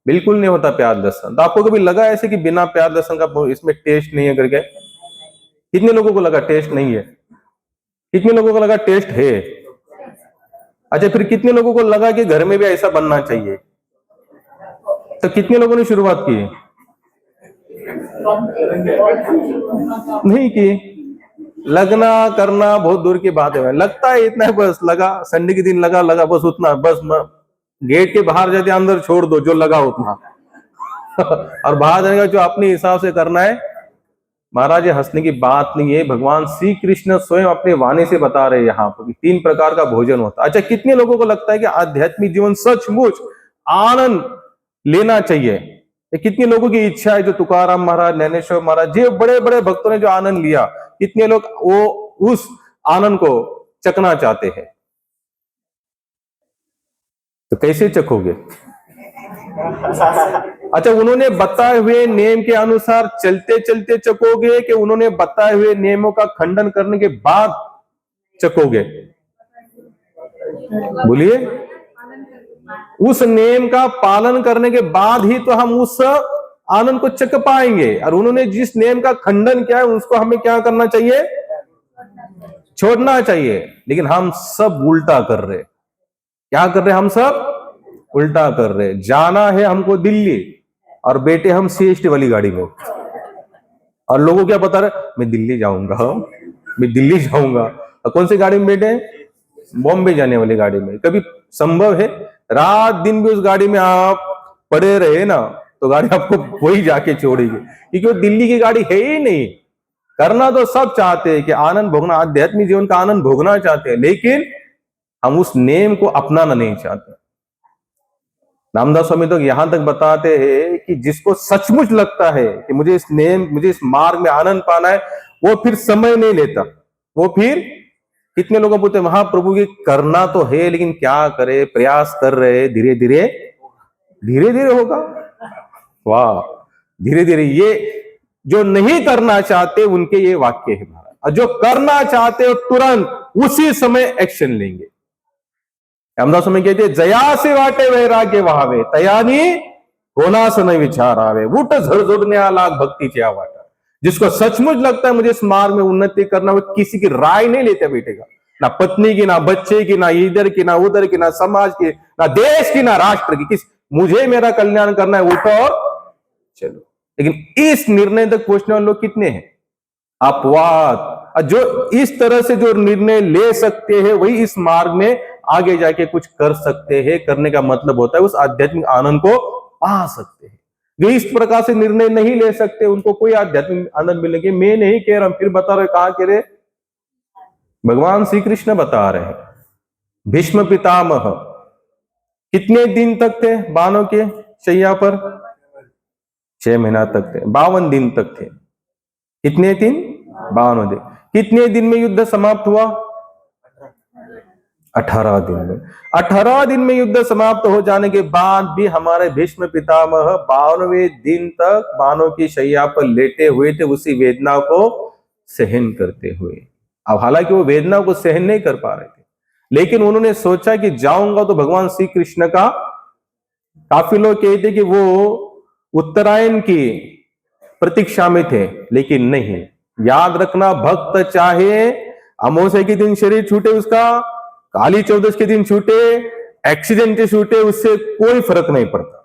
बिल्कुल नहीं होता प्याज लहसुन। तो आपको कभी लगा ऐसे कि बिना प्याज लहसुन का इसमें टेस्ट नहीं है करके? कितने लोगों को लगा टेस्ट नहीं है? कितने लोगों को लगा टेस्ट है? अच्छा, फिर कितने लोगों को लगा कि घर में भी ऐसा बनना चाहिए? तो कितने लोगों ने शुरुआत की? नहीं की। लगना करना बहुत दूर की बात है, लगता है इतना है बस, लगा संडे के दिन लगा बस उतना, बस गेट के बाहर जाते अंदर छोड़ दो जो लगा उतना। और बाहर जाने का जो अपने हिसाब से करना है। महाराज ये हंसने की बात नहीं है, भगवान श्री कृष्ण स्वयं अपने वाणी से बता रहे हैं यहाँ पर 3 प्रकार का भोजन होता है। अच्छा, कितने लोगों को लगता है कि आध्यात्मिक जीवन सचमुच आनंद लेना चाहिए? कितने लोगों की इच्छा है? जो तुकाराम महाराज, नैनेश्वर महाराज, जो बड़े बड़े भक्तों ने जो आनंद लिया, कितने लोग वो उस आनंद को चखना चाहते हैं? तो कैसे चखोगे? अच्छा, उन्होंने बताए हुए नियम के अनुसार चलते चलते चखोगे कि उन्होंने बताए हुए नियमों का खंडन करने के बाद चखोगे? बोलिए। उस नियम का पालन करने के बाद ही तो हम उस आनंद को चख पाएंगे। और उन्होंने जिस नियम का खंडन किया है उसको हमें क्या करना चाहिए? छोड़ना चाहिए। लेकिन हम सब उल्टा कर रहे। क्या कर रहे? हम सब उल्टा कर रहे। जाना है हमको दिल्ली और बेटे हम सीएसटी वाली गाड़ी में, और लोगों क्या बता रहे? मैं दिल्ली जाऊंगा, मैं दिल्ली जाऊंगा। और कौन सी गाड़ी में बैठे? बॉम्बे जाने वाली गाड़ी में। कभी संभव है रात दिन भी उस गाड़ी में आप पड़े रहे ना तो गाड़ी आपको वही जाके छोड़ेगी, क्योंकि वो दिल्ली की गाड़ी है ही नहीं। करना तो सब चाहते हैं कि आनंद भोगना, आध्यात्मिक जीवन का आनंद भोगना चाहते हैं, लेकिन हम उस नेम को अपनाना नहीं चाहते। रामदास स्वामी तो यहां तक बताते हैं कि जिसको सचमुच लगता है कि मुझे इस नेम, मुझे इस मार्ग में आनंद पाना है, वो फिर समय नहीं लेता। वो फिर कितने लोगों पूछते महाप्रभु की करना तो है लेकिन क्या करे, प्रयास कर रहे, धीरे धीरे होगा। वाह, धीरे धीरे। ये जो नहीं करना चाहते उनके ये वाक्य है महाराज, और जो करना चाहते हो तुरंत उसी समय एक्शन लेंगे। रामदास स्वामी कहते जयासे वाटे वैराग्य व्हावे, तयानी कोणासन विचार आवे, उठ झडझडण्या लाग भक्तीची वाटा। जिसको सचमुच लगता है मुझे इस मार्ग में उन्नति करना, वो किसी की राय नहीं लेते बैठेगा, ना पत्नी की, ना बच्चे की, ना इधर की, ना उधर की, ना समाज की, ना देश की, ना राष्ट्र की, मुझे मेरा कल्याण करना है, उठो और चलो। लेकिन इस निर्णय तक पहुंचने वाले लोग कितने हैं? अपवाद। जो इस तरह से जो निर्णय ले सकते हैं वही इस मार्ग में आगे जाके कुछ कर सकते हैं। करने का मतलब होता है उस आध्यात्मिक आनंद को पा सकते हैं। जो इस प्रकार से निर्णय नहीं ले सकते उनको कोई आध्यात्मिक आनंद मिलेंगे। मैं नहीं कह रहा हूं, फिर बता रहे कहा कह रहे, भगवान श्री कृष्ण बता रहे हैं। भीष्म पितामह कितने दिन तक थे बाणों के शैया पर? 6 महीना तक थे, 52 दिन तक थे। कितने दिन? 52 दिन। कितने दिन में युद्ध समाप्त हुआ? 18 दिन में। 18 दिन में युद्ध समाप्त हो जाने के बाद भी हमारे भीष्म पितामह 52वें दिन तक बाणों की शैया पर लेटे हुए थे, उसी वेदना को सहन करते हुए। अब हालांकि वो वेदना को सहन नहीं कर पा रहे थे, लेकिन उन्होंने सोचा कि जाऊंगा तो भगवान श्री कृष्ण का। काफी लोग कहते कि वो उत्तरायण की प्रतीक्षा में थे, लेकिन नहीं। याद रखना, भक्त चाहे अमावस्या के दिन शरीर छूटे उसका, काली चौदस के दिन छूटे, एक्सीडेंट से छूटे, उससे कोई फर्क नहीं पड़ता,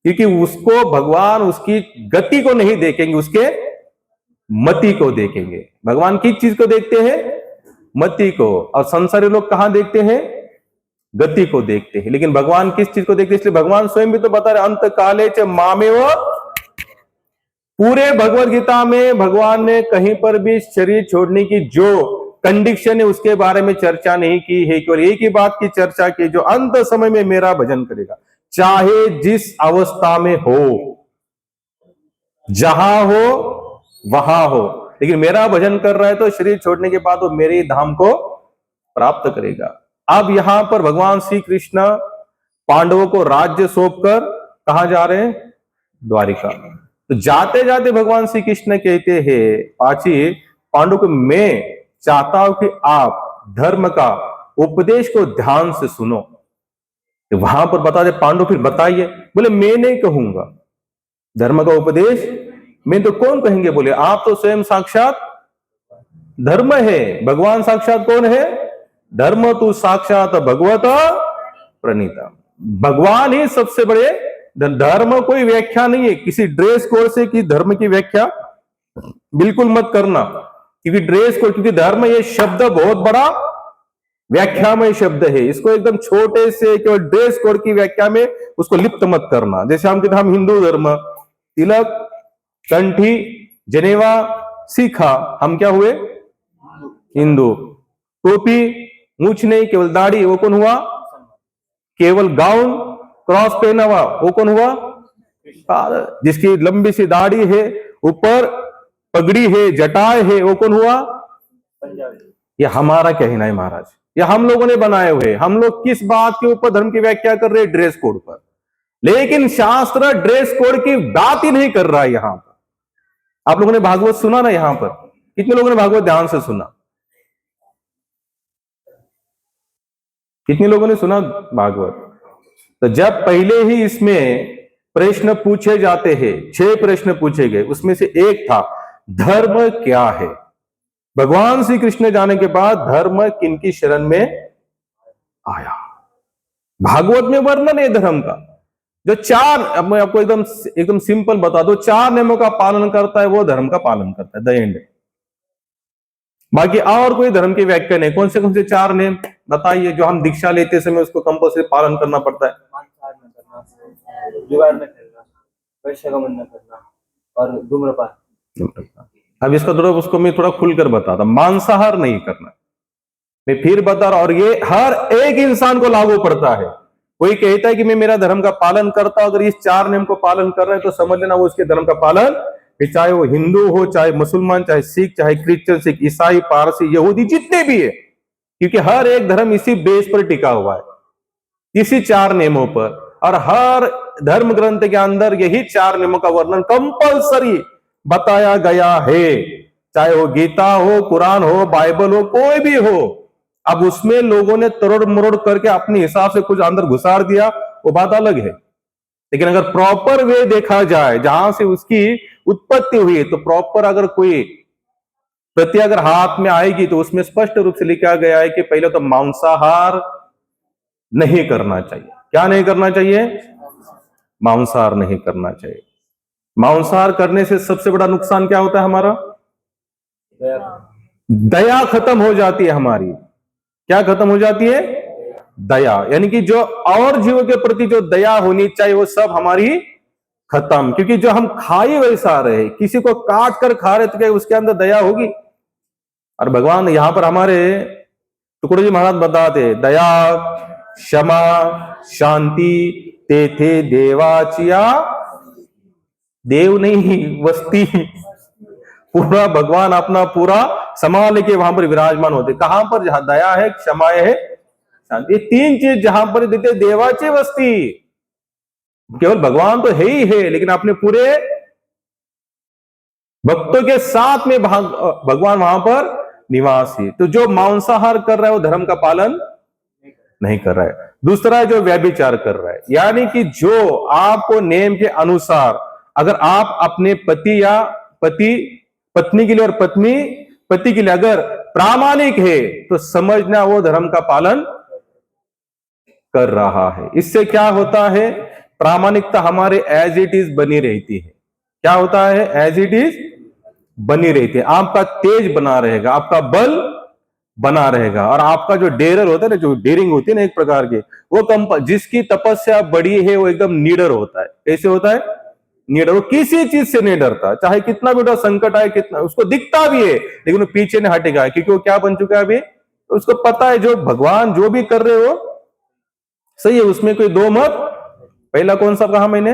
क्योंकि उसको भगवान उसकी गति को नहीं देखेंगे, उसके मति को देखेंगे। भगवान किस चीज को देखते हैं? मति को। और संसारी लोग कहां देखते हैं? गति को देखते हैं। लेकिन भगवान किस चीज को देखते हैं? इसलिए भगवान स्वयं भी तो बता रहे, अंत काले च मामेव। पूरे भगवत गीता में भगवान ने कहीं पर भी शरीर छोड़ने की जो कंडीशन है उसके बारे में चर्चा नहीं की है, केवल एक ही बात की चर्चा की, जो अंत समय में मेरा भजन करेगा, चाहे जिस अवस्था में हो, जहां हो वहां हो, लेकिन मेरा भजन कर रहा है तो शरीर छोड़ने के बाद वो मेरे धाम को प्राप्त करेगा। अब यहां पर भगवान श्री कृष्ण पांडवों को राज्य सौंपकर कहां जा रहे हैं? द्वारिका। तो जाते जाते भगवान श्री कृष्ण कहते हैं पाची पांडव को, मैं चाहता हूं कि आप धर्म का उपदेश को ध्यान से सुनो। तो वहां पर बता दे पांडव, फिर बताइए। बोले मैं नहीं कहूंगा धर्म का उपदेश, मैं तो कौन कहेंगे? बोले आप तो स्वयं साक्षात धर्म है। भगवान साक्षात कौन है? धर्म तू साक्षात भगवत प्रणीता। भगवान ही सबसे बड़े। धर्म कोई व्याख्या नहीं है किसी ड्रेस कोड से कि धर्म की व्याख्या बिल्कुल मत करना, क्योंकि ड्रेस कोड, क्योंकि धर्म ये शब्द बहुत बड़ा व्याख्यामय शब्द है। इसको एकदम छोटे से केवल ड्रेस कोड की व्याख्या में उसको लिप्त मत करना। जैसे हम कहते हम हिंदू धर्म, तिलक, कंठी, जनेवा, सीखा, हम क्या हुए? हिंदू। टोपी, मूछ नहीं, केवल दाढ़ी, वो कौन हुआ? केवल गाउन, क्रॉस पहना हुआ, वो कौन हुआ? जिसकी लंबी सी दाढ़ी है, ऊपर पगड़ी है, जटाए है, वो कौन हुआ? ये हमारा कहना है महाराज, ये हम लोगों ने बनाए हुए। हम लोग किस बात के ऊपर धर्म की व्याख्या कर रहे हैं? ड्रेस कोड पर। लेकिन शास्त्र ड्रेस कोड की बात ही नहीं कर रहा है। यहां पर आप लोगों ने भागवत सुना ना? यहां पर कितने लोगों ने भागवत ध्यान से सुना? कितने लोगों ने सुना भागवत? तो जब पहले ही इसमें प्रश्न पूछे जाते हैं, 6 प्रश्न पूछे गए, उसमें से एक था धर्म क्या है। भगवान श्री कृष्ण जाने के बाद धर्म किनकी शरण में आया? भागवत में वर्णन है धर्म का। जो 4, अब मैं आपको एकदम सिंपल बता दो, 4 नियमों का पालन करता है वो धर्म का पालन करता है, द एंड। बाकी और कोई धर्म की व्याख्या नहीं। कौन से 4 नियम बताइए जो हम दीक्षा लेते समय उसको कंपल्सरी पालन करना पड़ता है? जुगाड़ न करना, वैश्यगमन न करना और धूम्रपान। अब इसका उसको मैं थोड़ा खुलकर बताता। मांसाहार नहीं करना, मैं फिर बता रहा, और ये हर एक इंसान को लागू पड़ता है। कोई कहता है कि मैं मेरा धर्म का पालन करता हूं, अगर इस 4 नियम को पालन कर रहे हैं तो समझ लेना वो उसके धर्म का पालन, चाहे वो हिंदू हो, चाहे मुसलमान, चाहे सिख, चाहे क्रिश्चियन, सिख, ईसाई, पारसी, यहूदी, जितने भी है, क्योंकि हर एक धर्म इसी बेस पर टिका हुआ है, इसी 4 नियमों पर। और हर धर्म ग्रंथ के अंदर यही 4 नियमों का वर्णन कंपल्सरी बताया गया है, चाहे वो गीता हो, कुरान हो, बाइबल हो, कोई भी हो। अब उसमें लोगों ने तरोड़ मरोड़ करके अपने हिसाब से कुछ अंदर घुसाड़ दिया, वो बात अलग है। लेकिन अगर प्रॉपर वे देखा जाए जहां से उसकी उत्पत्ति हुई, तो प्रॉपर अगर कोई प्रति अगर हाथ में आएगी तो उसमें स्पष्ट रूप से लिखा गया है कि पहले तो मांसाहार नहीं करना चाहिए। क्या नहीं करना चाहिए? मांसाहार नहीं करना चाहिए। मांसाहार करने से सबसे बड़ा नुकसान क्या होता है? हमारा दया खत्म हो जाती है हमारी। क्या खत्म हो जाती है? दया। यानी कि जो और जीवों के प्रति जो दया होनी चाहिए वो सब हमारी खत्म। क्योंकि जो हम खा ही वैसा रहे, किसी को काट कर खा रहे तो क्या उसके अंदर दया होगी? और भगवान यहां पर हमारे टुकड़े जी महाराज बताते, दया, क्षमा, शांति ते थे देवाचिया। देव नहीं, वस्ती पूरा भगवान अपना पूरा संभाल के वहां पर विराजमान होते। कहां पर? जहां दया है, क्षमा है, शांति। ये तीन चीज जहां पर देते देवाची वस्ती। केवल भगवान तो है ही है, लेकिन अपने पूरे भक्तों के साथ में भगवान वहां पर निवासी। तो जो मांसाहार कर रहा है वो धर्म का पालन नहीं कर रहा है। दूसरा जो व्यभिचार कर रहा है, यानी कि जो आपको नियम के अनुसार अगर आप अपने पति या पत्नी के लिए और पत्नी पति के लिए अगर प्रामाणिक है तो समझना वो धर्म का पालन कर रहा है। इससे क्या होता है? प्रामाणिकता हमारे एज इट इज बनी रहती है। क्या होता है? एज इट इज बनी रहती है। आपका तेज बना रहेगा, आपका बल बना रहेगा। और आपका जो डेरर होता है ना, जो डेयरिंग होती है ना एक प्रकार की, वो कम, जिसकी तपस्या बड़ी है वो एकदम निडर होता है। कैसे होता है? निडर। वो किसी चीज से नहीं डरता, चाहे कितना भी बड़ा संकट आए, कितना उसको दिखता भी है लेकिन वो पीछे नहीं हटेगा। क्योंकि वो क्या बन चुका है अभी? उसको पता है जो भगवान जो भी कर रहे हो सही है, उसमें कोई दो मत। पहला कौन सा कहा मैंने?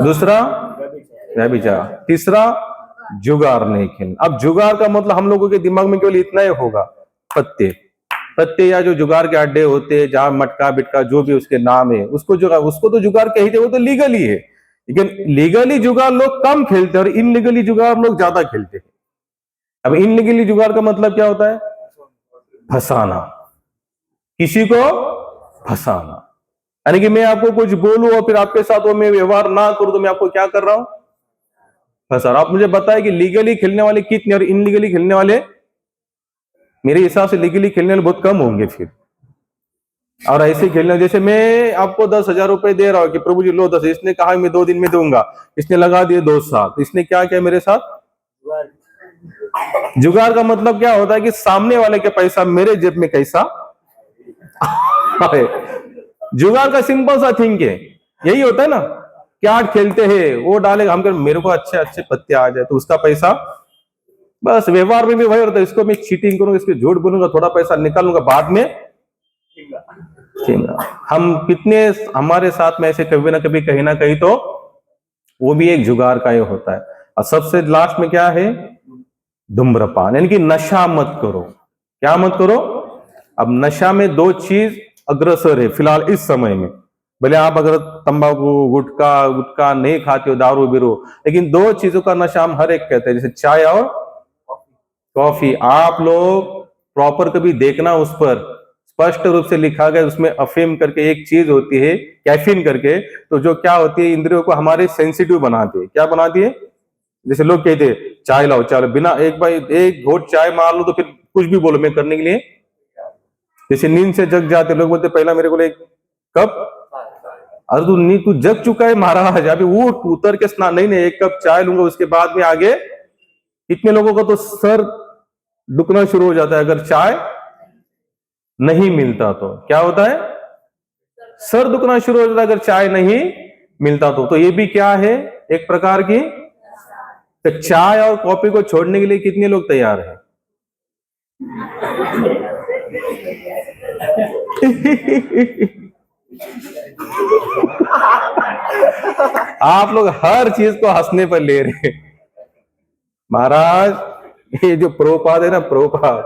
दूसरा व्यभिचार, तीसरा जुगार नहीं खेलना। अब जुगार का मतलब हम लोगों के दिमाग में केवल इतना ही होगा, पत्ते या जो जुगार के अड्डे होते हैं, जहां मटका बिटका जो भी उसके नाम है, उसको तो जुगार कहते, वो तो लीगली है। लेकिन लीगली जुगार लोग कम खेलते हैं और इनलीगली जुगार लोग ज्यादा खेलते हैं। अब इनलीगली जुगार का मतलब क्या होता है? फंसाना, किसी को फंसाना। यानी कि मैं आपको कुछ बोलूं और फिर आपके साथ वो मैं व्यवहार ना करूं तो मैं आपको क्या कर रहा हूं? फंसा रहा हूं। आप मुझे बताएं कि लीगली खेलने वाले कितने और इनलीगली खेलने वाले? मेरे हिसाब से लीगली खेलने वाले बहुत कम होंगे फिर। और ऐसे खेलना, जैसे मैं आपको 10,000 रुपए दे रहा हूं कि प्रभु जी लो 10, इसने कहा मैं 2 दिन में दूंगा, इसने लगा दिए 2 साल, तो इसने क्या किया मेरे साथ? जुगाड़ का मतलब क्या होता है कि सामने वाले के पैसा मेरे जेब में कैसा आए। जुगाड़ का सिंपल सा थिंक है, यही होता है ना। क्या खेलते हैं, वो डालेगा, हम कर मेरे को अच्छे अच्छे पत्ते आ जाए तो उसका पैसा, बस व्यवहार में भी वही होता है। इसको मैं चीटिंग करूंगा, इसके झूठ बोलूंगा, थोड़ा पैसा निकालूंगा, बाद में हम कितने हमारे साथ में ऐसे कभी ना कभी कहीं ना कहीं, तो वो भी एक जुगाड़ का ही होता है। और सबसे लास्ट में क्या है? धूम्रपान, यानी कि नशा मत करो। क्या मत करो? अब नशा में 2 चीज अग्रसर है फिलहाल इस समय में। भले आप अगर तंबाकू गुटखा नहीं खाते हो, दारू बिरू, लेकिन 2 चीजों का नशा हम हर एक कहते हैं, जैसे चाय और कॉफी। आप लोग प्रॉपर कभी देखना, उस पर स्पष्ट रूप से लिखा गया, उसमें अफीम करके एक चीज होती है, कैफीन करके, तो जो क्या होती है, इंद्रियों को हमारे सेंसिटिव बनाती है। क्या बनाती है? जैसे लोग कहते हैं चाय लाओ, चाय बिना एक घोट चाय मार लो तो फिर कुछ भी बोलो मैं करने के लिए, जैसे नींद से जग जाते लोग, बोलते पहला मेरे को एक कप, अरे तू जग चुका है महाराज, अभी उठ उतर के स्नान, नहीं 1 कप चाय लूंगा उसके बाद में आगे। कितने लोगों का तो सर दुखना शुरू हो जाता है अगर चाय नहीं मिलता तो। क्या होता है? सर दुखना शुरू हो जाता है अगर चाय नहीं मिलता तो ये भी क्या है? एक प्रकार की। तो चाय और कॉफी को छोड़ने के लिए कितने लोग तैयार हैं? आप लोग हर चीज को हंसने पर ले रहे हैं महाराज। ये जो प्रभुपाद है ना, प्रभुपाद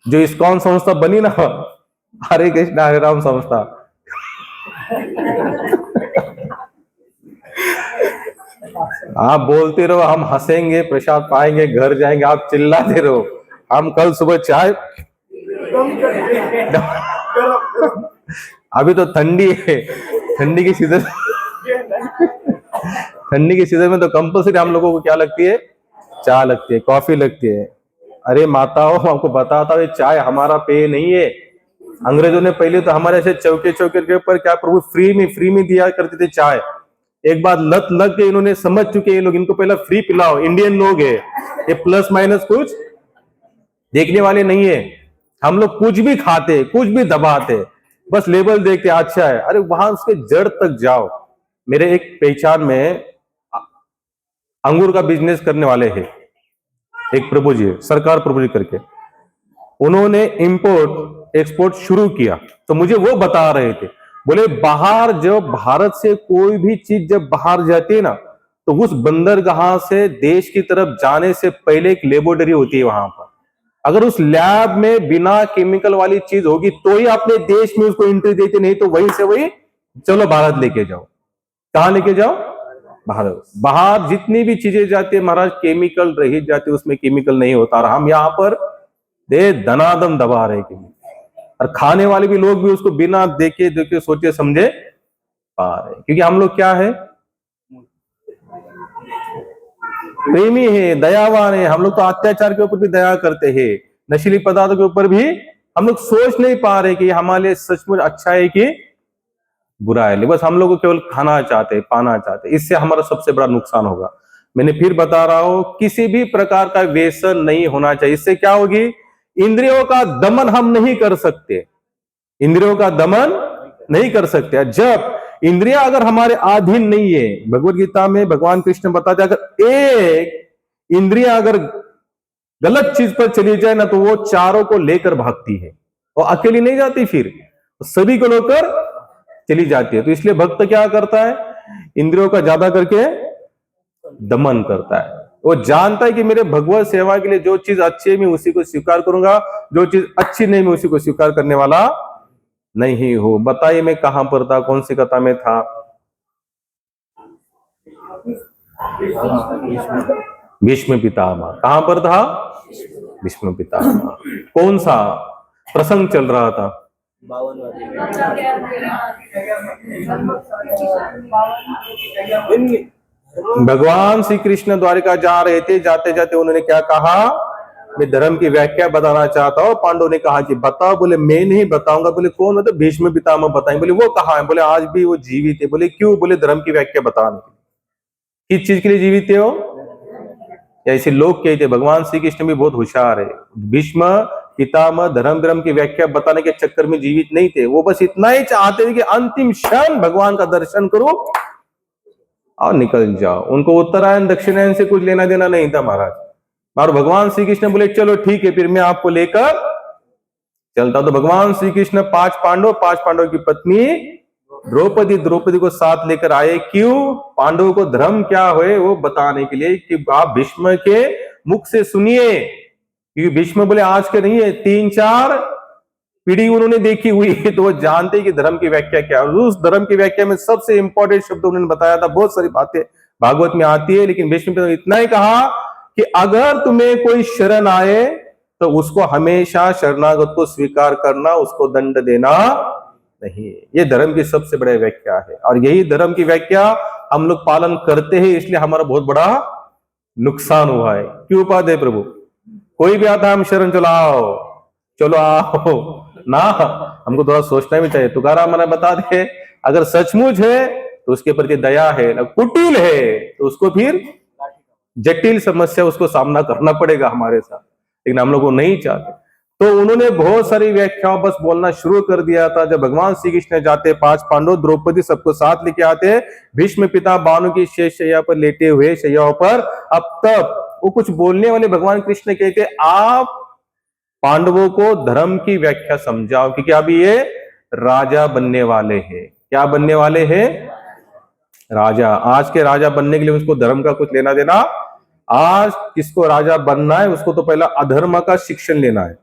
जो इस्कॉन संस्था बनी ना, हरे कृष्ण हरे राम संस्था, आप बोलते रहो, हम हंसेंगे, प्रसाद पाएंगे, घर जाएंगे, आप चिल्लाते रहो। हम कल सुबह चाय अभी तो ठंडी है, ठंडी की सीजन ठंडी की सीजन में तो कंपल्सरी हम लोगों को क्या लगती है? चाय लगती है, कॉफी लगती है। अरे माताओं, आपको बताता हूँ, ये चाय हमारा पेय नहीं है। अंग्रेजों ने पहले तो हमारे ऐसे चौके चौके के ऊपर क्या प्रभु फ्री में दिया करते थे चाय। एक बार लत लग के इन्होंने समझ चुके ये लोग, इनको पहले फ्री पिलाओ। इंडियन लोग है ये, प्लस माइनस कुछ देखने वाले नहीं है। हम लोग कुछ भी खाते, कुछ भी दबाते, बस लेबल देखते अच्छा है। अरे वहां उसके जड़ तक जाओ। मेरे एक पहचान में अंगूर का बिजनेस करने वाले हैं, एक प्रभु जी, सरकार प्रभु जी करके। उन्होंने इंपोर्ट एक्सपोर्ट शुरू किया, तो मुझे वो बता रहे थे, बोले बाहर जब भारत से कोई भी चीज जब बाहर जाती है ना, तो उस बंदरगाह से देश की तरफ जाने से पहले एक लेबोरेटरी होती है वहां पर। अगर उस लैब में बिना केमिकल वाली चीज होगी तो ही अपने देश में उसको एंट्री देते, नहीं तो वहीं से वही चलो भारत लेके जाओ। कहां लेके जाओ? भारत। बाहर जितनी भी चीजें जाती है महाराज, केमिकल रही जाती है, उसमें केमिकल नहीं होता। और हम यहाँ पर दे धनादम दबा रहे केमिकल, और खाने वाले भी लोग भी उसको बिना देखे सोचे समझे पा रहे। क्योंकि हम लोग क्या है? प्रेमी है, दयावान है। हम लोग तो अत्याचार के ऊपर भी दया करते हैं, नशीली पदार्थों के ऊपर भी हम लोग सोच नहीं पा रहे कि हमारे लिए सचमुच अच्छा है कि बुरा है। बस हम लोग को केवल खाना चाहते, पाना चाहते। इससे हमारा सबसे बड़ा नुकसान होगा। मैंने फिर बता रहा हूं, किसी भी प्रकार का व्यसन नहीं होना चाहिए। इससे क्या होगी? इंद्रियों का दमन हम नहीं कर सकते, इंद्रियों का दमन नहीं कर सकते। जब इंद्रियां अगर हमारे अधीन नहीं है, भगवत गीता में भगवान कृष्ण बताते, अगर एक इंद्रिया अगर गलत चीज पर चली जाए ना, तो वो चारों को लेकर भागती है, वो अकेली नहीं जाती, फिर सभी को लेकर चली जाती है। तो इसलिए भक्त क्या करता है? इंद्रियों का ज्यादा करके दमन करता है। वो जानता है कि मेरे भगवत सेवा के लिए जो चीज अच्छी है मैं उसी को स्वीकार करूंगा, जो चीज अच्छी नहीं मैं उसी को स्वीकार करने वाला नहीं हो। बताइए मैं कहां पर था, कौन सी कथा में था? भीष्म पितामह। कहां पर था? भीष्म पितामह। कौन सा प्रसंग चल रहा था? 52 भगवान श्री कृष्ण द्वारिका जा रहे थे, जाते जाते उन्होंने क्या कहा? मैं धर्म की व्याख्या बताना चाहता हूँ। पांडव ने कहा कि बताओ। बोले मैं नहीं बताऊंगा। बोले कौन? मतलब भीष्म पितामह बताएंगे। बोले वो कहाँ है? बोले आज भी वो जीवित है। बोले क्यों? बोले धर्म की व्याख्या बताने के लिए। किस चीज के लिए जीवित है वो? ऐसे लोग कहते। भगवान श्री कृष्ण भी बहुत होशियार है। भीष्म पितामह धर्म की व्याख्या बताने के चक्कर में जीवित नहीं थे। वो बस इतना ही चाहते थे कि अंतिम क्षण भगवान का दर्शन करो और निकल जाओ। उनको उत्तरायण दक्षिणायन से कुछ लेना देना नहीं था महाराज। और भगवान श्री कृष्ण बोले चलो ठीक है, फिर मैं आपको लेकर चलता। तो भगवान श्री कृष्ण 5 पांडव की पत्नी द्रौपदी को साथ लेकर आए। क्यों? पांडवों को धर्म क्या हुए वो बताने के लिए कि आप भीष्म के मुख से सुनिए। क्योंकि भीष्म बोले आज के नहीं है, 3-4 पीढ़ी उन्होंने देखी हुई है, तो वो जानते हैं कि धर्म की व्याख्या क्या है। उस धर्म की व्याख्या में सबसे इंपॉर्टेंट शब्द उन्होंने बताया था। बहुत सारी बातें भागवत में आती है, लेकिन भीष्म ने इतना ही कहा कि अगर तुम्हें कोई शरण आए तो उसको हमेशा शरणागत को स्वीकार करना, उसको दंड देना नहीं। ये धर्म की सबसे बड़ी व्याख्या है, और यही धर्म की व्याख्या हम लोग पालन करते हैं, इसलिए हमारा बहुत बड़ा नुकसान हुआ है। क्यों उपाध्याय प्रभु? कोई भी आता है हम शरण चलो आओ ना, हमको थोड़ा सोचना भी चाहिए। तुकाराम मैंने बता दे, अगर सचमुच है तो उसके प्रति दया है, कुटिल है तो उसको फिर जटिल समस्या उसको सामना करना पड़ेगा हमारे साथ। लेकिन हम लोग को नहीं चाहते, तो उन्होंने बहुत सारी व्याख्याओं बस बोलना शुरू कर दिया था। जब भगवान श्री कृष्ण जाते, 5 पांडव द्रौपदी सबको साथ लेके आते, भीष्म पिता बानु की शेष शैया पर लेटे हुए शैयाओं पर। अब तब वो कुछ बोलने वाले भगवान कृष्ण कहते, आप पांडवों को धर्म की व्याख्या समझाओ, क्योंकि अभी ये राजा बनने वाले हैं। क्या बनने वाले हैं? राजा। आज के राजा बनने के लिए उसको धर्म का कुछ लेना देना। आज किसको राजा बनना है, उसको तो पहला अधर्म का शिक्षण लेना है,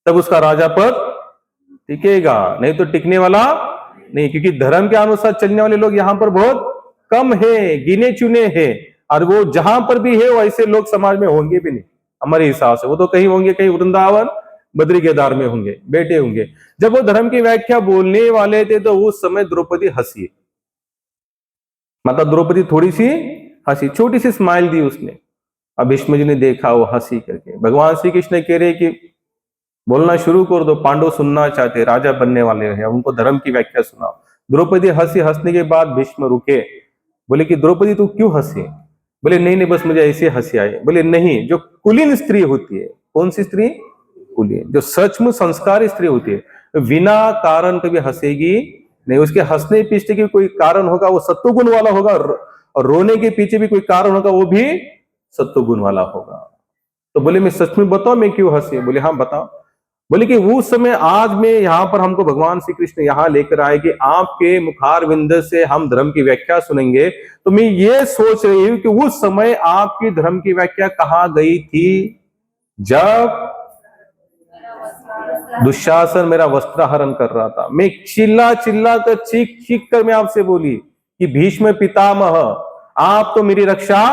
तब उसका राजा पद टिकेगा, नहीं तो टिकने वाला नहीं। क्योंकि धर्म के अनुसार चलने वाले लोग यहाँ पर बहुत कम है, गिने चुने हैं। और वो जहां पर भी है वो ऐसे लोग समाज में होंगे भी नहीं हमारे हिसाब से। वो तो कहीं होंगे, कहीं वृंदावन बद्री केदार में होंगे, बैठे होंगे। जब वो धर्म की व्याख्या बोलने वाले थे तो उस समय द्रौपदी हंसी, मतलब द्रौपदी थोड़ी सी हंसी, छोटी सी स्माइल दी उसने। अब भीष्म जी ने देखा वो हंसी करके। भगवान श्री कृष्ण कह रहे कि बोलना शुरू कर दो, पांडव सुनना चाहते, राजा बनने वाले हैं, उनको धर्म की व्याख्या सुनाओ। द्रौपदी हंसी। हंसने के बाद भीष्म रुके, बोले कि द्रौपदी तू क्यों हंसी? बोले नहीं नहीं बस मुझे ऐसे हंसी आई। बोले नहीं, जो कुलीन स्त्री होती है, कौन सी स्त्री? कुलीन, जो सचमुच संस्कारी स्त्री होती है, बिना कारण कभी हंसेगी नहीं। उसके हंसने पीछे की कोई कारण होगा, वो सत्वगुण वाला होगा, और रोने के पीछे भी कोई कारण होगा, वो भी सत्वगुण वाला होगा। तो बोले मैं सच में बताओ मैं क्यों हंसी? बोले हाँ बताओ। बोले कि उस समय, आज में यहाँ पर हमको भगवान श्री कृष्ण यहाँ लेकर आए कि आपके मुखार विंद से हम धर्म की व्याख्या सुनेंगे, तो मैं ये सोच रही हूं कि उस समय आपकी धर्म की व्याख्या कहाँ गई थी जब दुशासन मेरा वस्त्रहरण कर रहा था। मैं चिल्ला चिल्ला कर, चीख चीख कर मैं आपसे बोली कि भीष्म पितामह आप तो मेरी रक्षा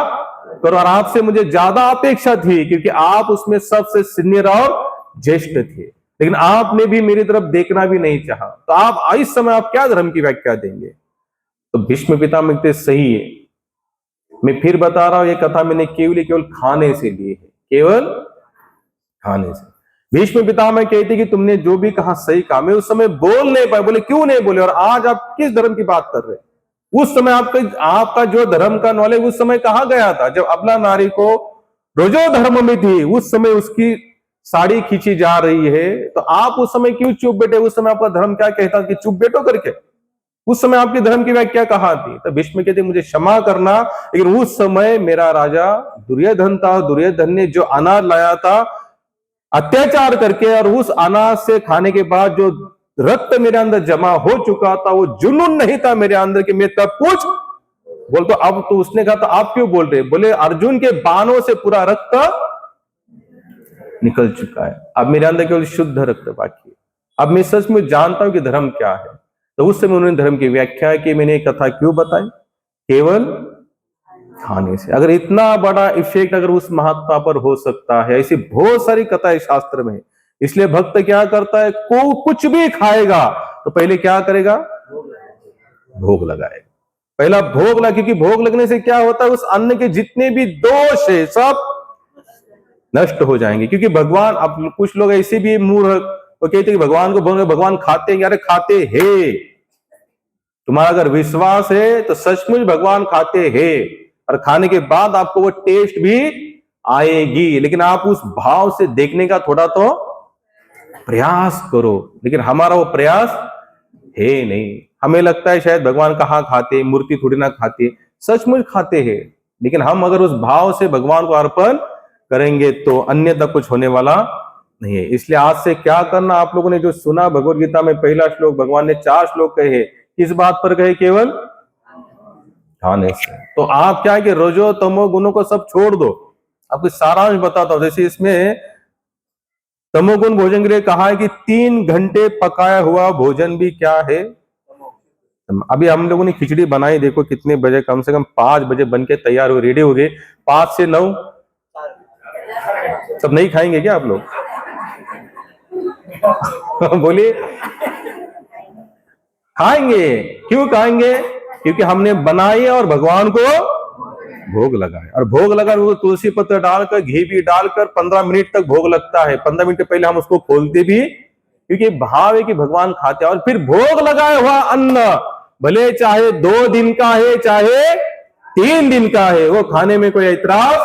करो, और आपसे मुझे ज्यादा अपेक्षा थी क्योंकि आप उसमें सबसे सीनियर और ज्येष्ठ थे, लेकिन आपने भी मेरी तरफ देखना भी नहीं चाहा। तो आप इस समय आप क्या धर्म की व्याख्या देंगे? तो भीष्म पितामह कहते सही है, मैं फिर बता रहा हूं, ये कथा मैंने केवल खाने से ली है, केवल खाने से। भीष्म पितामह कहते कि तुमने जो भी कहा सही कहा, मैं उस समय बोल नहीं पाए। बोले क्यों नहीं बोले? और आज आप किस धर्म की बात कर रहे? उस समय आपका जो धर्म का नॉलेज उस समय कहां गया था? जब अबला नारी को रोजो धर्म में थी, उस समय उसकी साड़ी खींची जा रही है, तो आप उस समय क्यों चुप बैठे? उस समय आपका धर्म क्या कहता कि चुप बैठो करके? उस समय आपके धर्म की व्याख्या कहां थी? तो भीष्म कहते मुझे क्षमा करना, लेकिन उस समय मेरा राजा दुर्योधन था। दुर्योधन ने जो अनाज लाया था अत्याचार करके, और उस अनाज से खाने के बाद जो रक्त मेरे अंदर जमा हो चुका था, वो जुनून नहीं था मेरे अंदर कि मैं तब कुछ बोल। तो अब तो उसने कहा तो आप क्यों बोल रहे? बोले अर्जुन के बाणों से पूरा रक्त निकल चुका है, अब मेरे अंदर केवल शुद्ध रक्त बाकी है। अब मैं सच में जानता हूं कि धर्म क्या है। तो उस समय उन्होंने धर्म की व्याख्या की। मैंने कथा क्यों बताई? केवल खाने से। अगर इतना बड़ा इफेक्ट अगर उस महात्मा पर हो सकता है, ऐसी बहुत सारी कथाएं शास्त्र में। इसलिए भक्त क्या करता है, को कुछ भी खाएगा तो पहले क्या करेगा? भोग लगाएगा। पहला भोग लगा, क्योंकि भोग लगने से क्या होता है, उस अन्न के जितने भी दोष है सब नष्ट हो जाएंगे। क्योंकि भगवान, अब कुछ लोग ऐसे भी मूर्ख, वो कहते कि भगवान को बोल, भगवान खाते हैं। अरे खाते हैं, तुम्हारा अगर विश्वास है तो सचमुच भगवान खाते हैं, और खाने के बाद आपको वो टेस्ट भी आएगी। लेकिन आप उस भाव से देखने का थोड़ा तो प्रयास करो, लेकिन हमारा वो प्रयास है नहीं। हमें लगता है शायद भगवान कहाँ खाते, मूर्ति थोड़ी ना खाते, सचमुच खाते हैं। लेकिन हम अगर उस भाव से भगवान को अर्पण करेंगे तो अन्यथा कुछ होने वाला नहीं है। इसलिए आज से क्या करना, आप लोगों ने जो सुना भगवत गीता में पहला श्लोक, भगवान ने 4 श्लोक कहे, किस बात पर कहे? केवल खाने से। तो आप क्या है कि रजो तमो गुणों को सब छोड़ दो। आपको सारांश बताता हूं। जैसे इसमें तमोगुण भोजन के लिए कहा है कि 3 घंटे पकाया हुआ भोजन भी क्या है? अभी हम लोगों ने खिचड़ी बनाई, देखो कितने बजे, कम से कम 5 बजे बन के तैयार हो, रेडी हो गए। 5 से 9 सब नहीं खाएंगे क्या आप लोग? बोलिए खाएंगे। क्यों खाएंगे? क्योंकि हमने बनाई और भगवान को भोग लगाया। और भोग लगा वो तुलसी पत्र डालकर, घी भी डालकर 15 मिनट तक भोग लगता है। 15 मिनट पहले हम उसको खोलते भी, क्योंकि भाव है कि भगवान खाते हैं। और फिर भोग लगाया हुआ अन्न, भले चाहे 2 दिन का है चाहे 3 दिन का है, वो खाने में कोई ऐतराज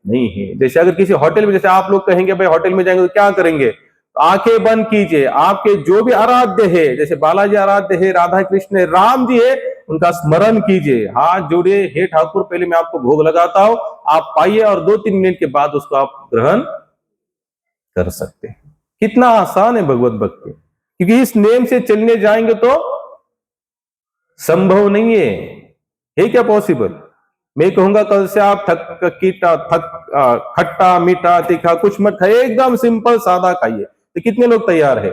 नहीं है। जैसे अगर किसी होटल में, जैसे आप लोग कहेंगे भाई होटल में जाएंगे तो क्या करेंगे, तो आंखें बंद कीजिए, आपके जो भी आराध्य है, जैसे बालाजी आराध्य है, राधा कृष्ण है, राम जी है, उनका स्मरण कीजिए, हाथ जोड़िए, हे ठाकुर पहले मैं आपको भोग लगाता हूं, आप पाइए, और 2-3 मिनट के बाद उसको आप ग्रहण कर सकते हैं। कितना आसान है भगवत भक्ति। क्योंकि इस नेम से चलने जाएंगे तो संभव नहीं है क्या पॉसिबल? मैं कहूंगा कल से आप खट्टा मीठा तीखा कुछ मत खाइए, एकदम सिंपल सादा खाइए, तो कितने लोग तैयार है?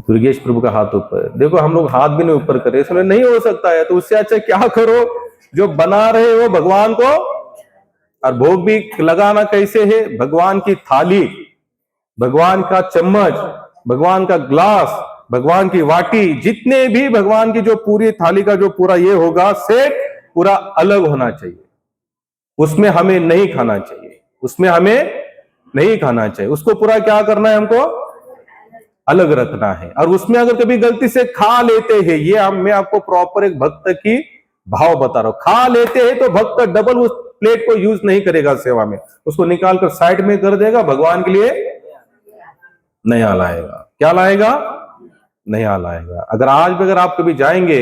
दुर्गेश प्रभु का हाथ ऊपर, देखो हम लोग हाथ भी नहीं ऊपर करे, इसमें नहीं हो सकता है, तो उससे अच्छा क्या करो, जो बना रहे हो भगवान को, और भोग भी लगाना कैसे है, भगवान की थाली, भगवान का चम्मच, भगवान का ग्लास, भगवान की वाटी, जितने भी भगवान की जो पूरी थाली का जो पूरा ये होगा सेट, पूरा अलग होना चाहिए, उसमें हमें नहीं खाना चाहिए, उसमें हमें नहीं खाना चाहिए, उसको पूरा क्या करना है, हमको अलग रखना है। और उसमें अगर कभी गलती से खा लेते हैं, ये मैं आपको प्रॉपर एक भक्त की भाव बता रहा हूं, खा लेते हैं तो भक्त डबल उस प्लेट को यूज नहीं करेगा सेवा में, उसको निकाल कर साइड में कर देगा, भगवान के लिए नया लाएगा। क्या लाएगा? नया लाएगा। अगर आज भी अगर आप कभी जाएंगे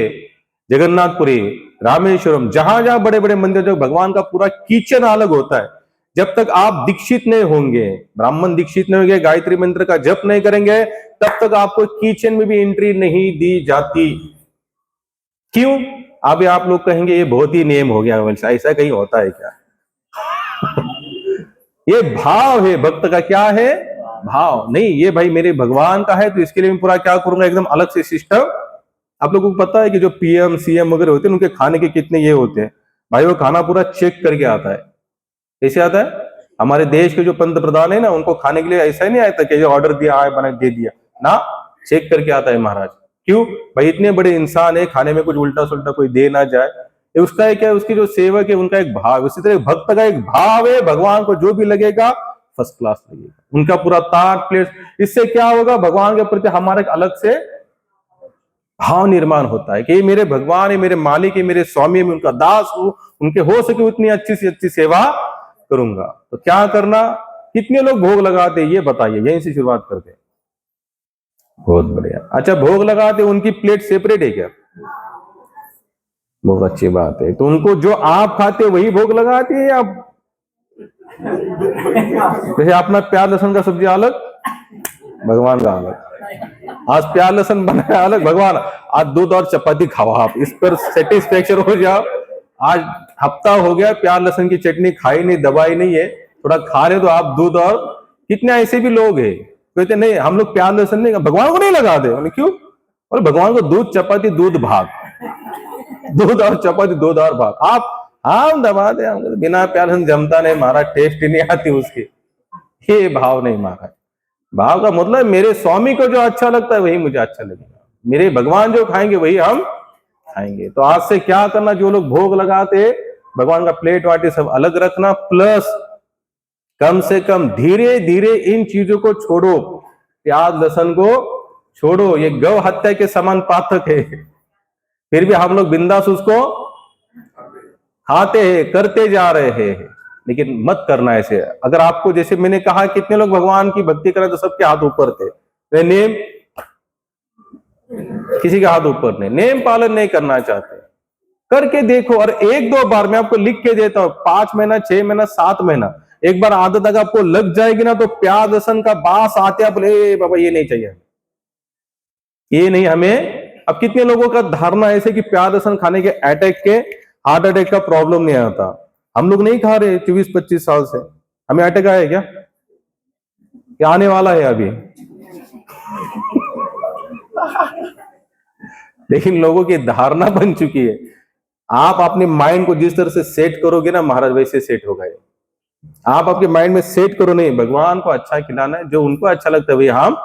जगन्नाथपुरी, रामेश्वरम, जहां जहां बड़े बड़े मंदिर, जो भगवान का पूरा किचन अलग होता है, जब तक आप दीक्षित नहीं होंगे, ब्राह्मण दीक्षित नहीं होंगे, गायत्री मंत्र का जप नहीं करेंगे, तब तक आपको किचन में भी एंट्री नहीं दी जाती। क्यों? अभी आप लोग कहेंगे ये बहुत ही नियम हो गया, ऐसा कहीं होता है क्या? ये भाव है भक्त का, क्या है? भाव। नहीं, ये भाई मेरे भगवान का है, तो इसके लिए मैं पूरा क्या करूंगा, एकदम अलग से सिस्टम। आप लोगों को पता है कि जो पीएम सीएम वगैरह होते हैं, उनके खाने के कितने ये होते हैं भाई, वो खाना पूरा चेक करके आता है। कैसे आता है? हमारे देश के जो पंत प्रधान है ना, उनको खाने के लिए ऐसा ही नहीं आता कि ऑर्डर दिया है बना दे दिया ना, चेक करके आता है महाराज। क्यों भाई? इतने बड़े इंसान है, खाने में कुछ उल्टा सुल्टा कोई दे ना जाए, ये उसका एक क्या, उसकी जो सेवक है उनका एक भाव। उसी तरह भक्त का एक भाव है, भगवान को जो भी लगेगा फर्स्ट क्लास लगेगा, उनका पूरा ताट प्लेट। इससे क्या होगा, भगवान के प्रति हमारा एक अलग से भाव निर्माण होता है कि ये मेरे भगवान है, मेरे मालिक है, मेरे स्वामी है, मैं उनका दास हूं, उनके हो सके उतनी अच्छी से अच्छी सेवा करूंगा। तो क्या करना, कितने लोग भोग लगाते हैं ये बताइए, यहीं से शुरुआत करते हैं। बहुत बढ़िया। अच्छा, भोग लगाते, उनकी प्लेट सेपरेट है क्या? बहुत अच्छी बात है। तो उनको जो आप खाते वही भोग लगाते हैं या जैसे अपना प्याज लहसुन का सब्जी अलग, भगवान का अलग? आज प्याज लहसुन बनाया अलग, भगवान आज दूध और चपाती खाओ, आप इस पर सेटिस्फेक्शन हो जाओ। आज हफ्ता हो गया प्याज लहसुन की चटनी खाई नहीं, दवाई नहीं है, थोड़ा खा रहे तो आप दूध। और कितने ऐसे भी लोग हैं कहते नहीं हम लोग प्याज लहसुन नहीं, भगवान को नहीं लगाते। क्यों? और भगवान को दूध चपाती दूध भात, दूध और चपाती दूध और भात, आप हम दबा दे, हम बिना प्याज लहसुन जमता नहीं महाराज, टेस्ट ही नहीं आती उसकी। ये भाव नहीं महाराज। भाव का मतलब मेरे स्वामी को जो अच्छा लगता है वही मुझे अच्छा लगेगा, मेरे भगवान जो खाएंगे वही हम खाएंगे। तो आज से क्या करना, जो लोग भोग लगाते भगवान का प्लेट वाटी सब अलग रखना, प्लस कम से कम धीरे धीरे इन चीजों को छोड़ो, प्याज लहसुन को छोड़ो, ये गौ हत्या के समान पातक है। फिर भी हम लोग बिंदास उसको खाते हैं, करते जा रहे हैं, लेकिन मत करना ऐसे। अगर आपको, जैसे मैंने कहा कितने लोग भगवान की भक्ति करें तो सबके हाथ ऊपर थे, नेम किसी का हाथ ऊपर नहीं, नेम पालन नहीं करना चाहते, करके देखो। और एक दो बार मैं आपको लिख के देता हूं, 5 महीना 6 महीना 7 महीना, एक बार आदत अगर आपको लग जाएगी ना, तो प्याज लहसुन का बास आते आप बोले बाबा ये नहीं चाहिए, ये नहीं हमें। अब कितने लोगों का धारणा ऐसे कि प्याज लहसुन खाने के अटैक के, हार्ट अटैक का प्रॉब्लम नहीं आता। हम लोग नहीं खा रहे 24-25 साल से, हमें अटैक आया क्या? क्या आने वाला है अभी? लेकिन लोगों की धारणा बन चुकी है। आप अपने माइंड को जिस तरह से सेट करोगे ना महाराज, वैसे सेट होगा। आप आपके माइंड में सेट करो, नहीं भगवान को अच्छा खिलाना है, जो उनको अच्छा लगता है वही हम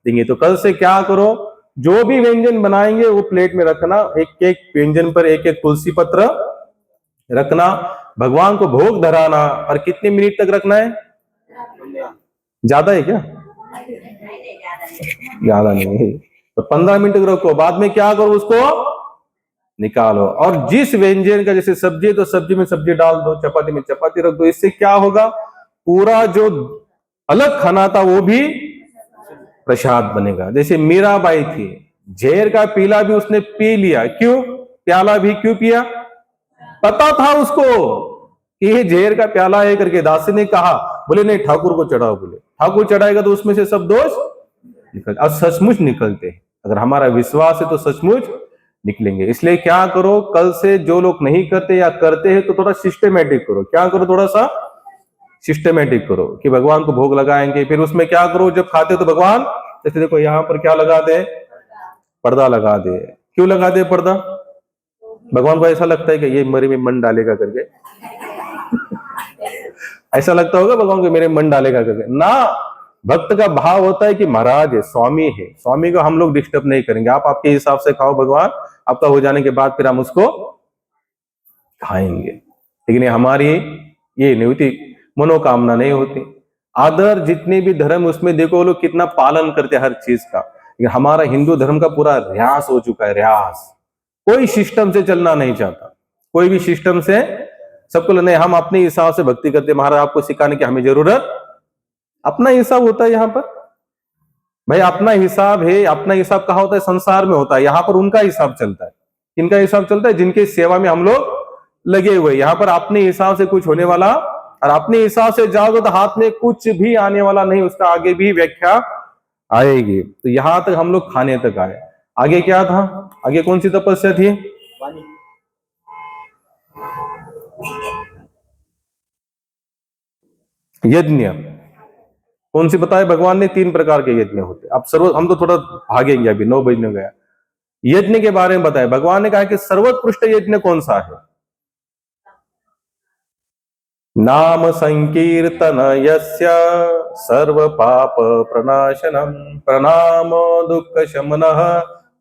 देंगे। तो कल से क्या करो, जो भी व्यंजन बनाएंगे वो प्लेट में रखना, एक एक व्यंजन पर एक एक तुलसी पत्र रखना, भगवान को भोग धराना। और कितने मिनट तक रखना है? ज्यादा है क्या? ज्यादा नहीं है, तो 15 मिनट तक रखो। बाद में क्या करो, उसको निकालो। और जिस व्यंजन का, जैसे सब्जी है तो सब्जी में सब्जी डाल दो, चपाती में चपाती रख दो। इससे क्या होगा, पूरा जो अलग खाना था वो भी प्रसाद बनेगा। जैसे मीराबाई थी, जहर का पीला भी उसने पी लिया। क्यों? प्याला भी क्यों पिया? पता था उसको कि ये जहर का प्याला है करके। दासी ने कहा, बोले नहीं ठाकुर को चढ़ाओ। बोले ठाकुर चढ़ाएगा तो उसमें से सब दोष निकल, और सचमुच निकलते हैं। अगर हमारा विश्वास है तो सचमुच निकलेंगे। इसलिए क्या करो, कल से जो लोग नहीं करते या करते हैं तो थोड़ा सिस्टमेटिक करो। क्या करो, थोड़ा सा सिस्टमेटिक करो कि भगवान को भोग लगाएंगे। फिर उसमें क्या करो, जब खाते तो भगवान, जैसे देखो यहाँ पर क्या लगाते हैं, पर्दा लगा दे। क्यों लगा दे पर्दा? भगवान को ऐसा लगता है कि ये मेरे में मन डालेगा करके ऐसा लगता होगा भगवान को मेरे मन डालेगा करके ना। भक्त का भाव होता है कि महाराज है, स्वामी है, स्वामी को हम लोग डिस्टर्ब नहीं करेंगे, आप आपके हिसाब से खाओ, भगवान आपका हो जाने के बाद फिर हम उसको खाएंगे। लेकिन हमारी ये नहीं होती, मनोकामना नहीं होती। आदर जितने भी धर्म उसमें देखो वो लोग कितना पालन करते हैं हर चीज का। लेकिन हमारा हिंदू धर्म का पूरा र्यास हो चुका है, र्यास। कोई सिस्टम से चलना नहीं चाहता, कोई भी सिस्टम से, सबको नहीं, हम अपने हिसाब से भक्ति करते। महाराज आपको सिखाने की हमें जरूरत, अपना हिसाब होता है यहाँ पर भाई, अपना हिसाब है। अपना हिसाब कहाँ होता है? संसार में होता है। यहाँ पर उनका हिसाब चलता है। किनका हिसाब चलता है? जिनके सेवा में हम लोग लगे हुए। यहाँ पर अपने हिसाब से कुछ होने वाला, और अपने हिसाब से जाओगे तो हाथ में कुछ भी आने वाला नहीं, उसका आगे भी व्याख्या आएगी। तो यहां तक हम लोग खाने तक आए। आगे क्या था? आगे कौन सी तपस्या थी? वाणी। यज्ञ। कौन सी बताए भगवान ने? 3 प्रकार के यज्ञ होते। अब सर्व, हम तो थोड़ा भागेंगे, अभी 9 बजने गया। यज्ञ के बारे में बताया भगवान ने, कहा कि सर्वोत्कृष्ट यज्ञ कौन सा है? नाम संकीर्तन यस्य सर्व पाप प्रणाशनम प्रणाम दुख शमनः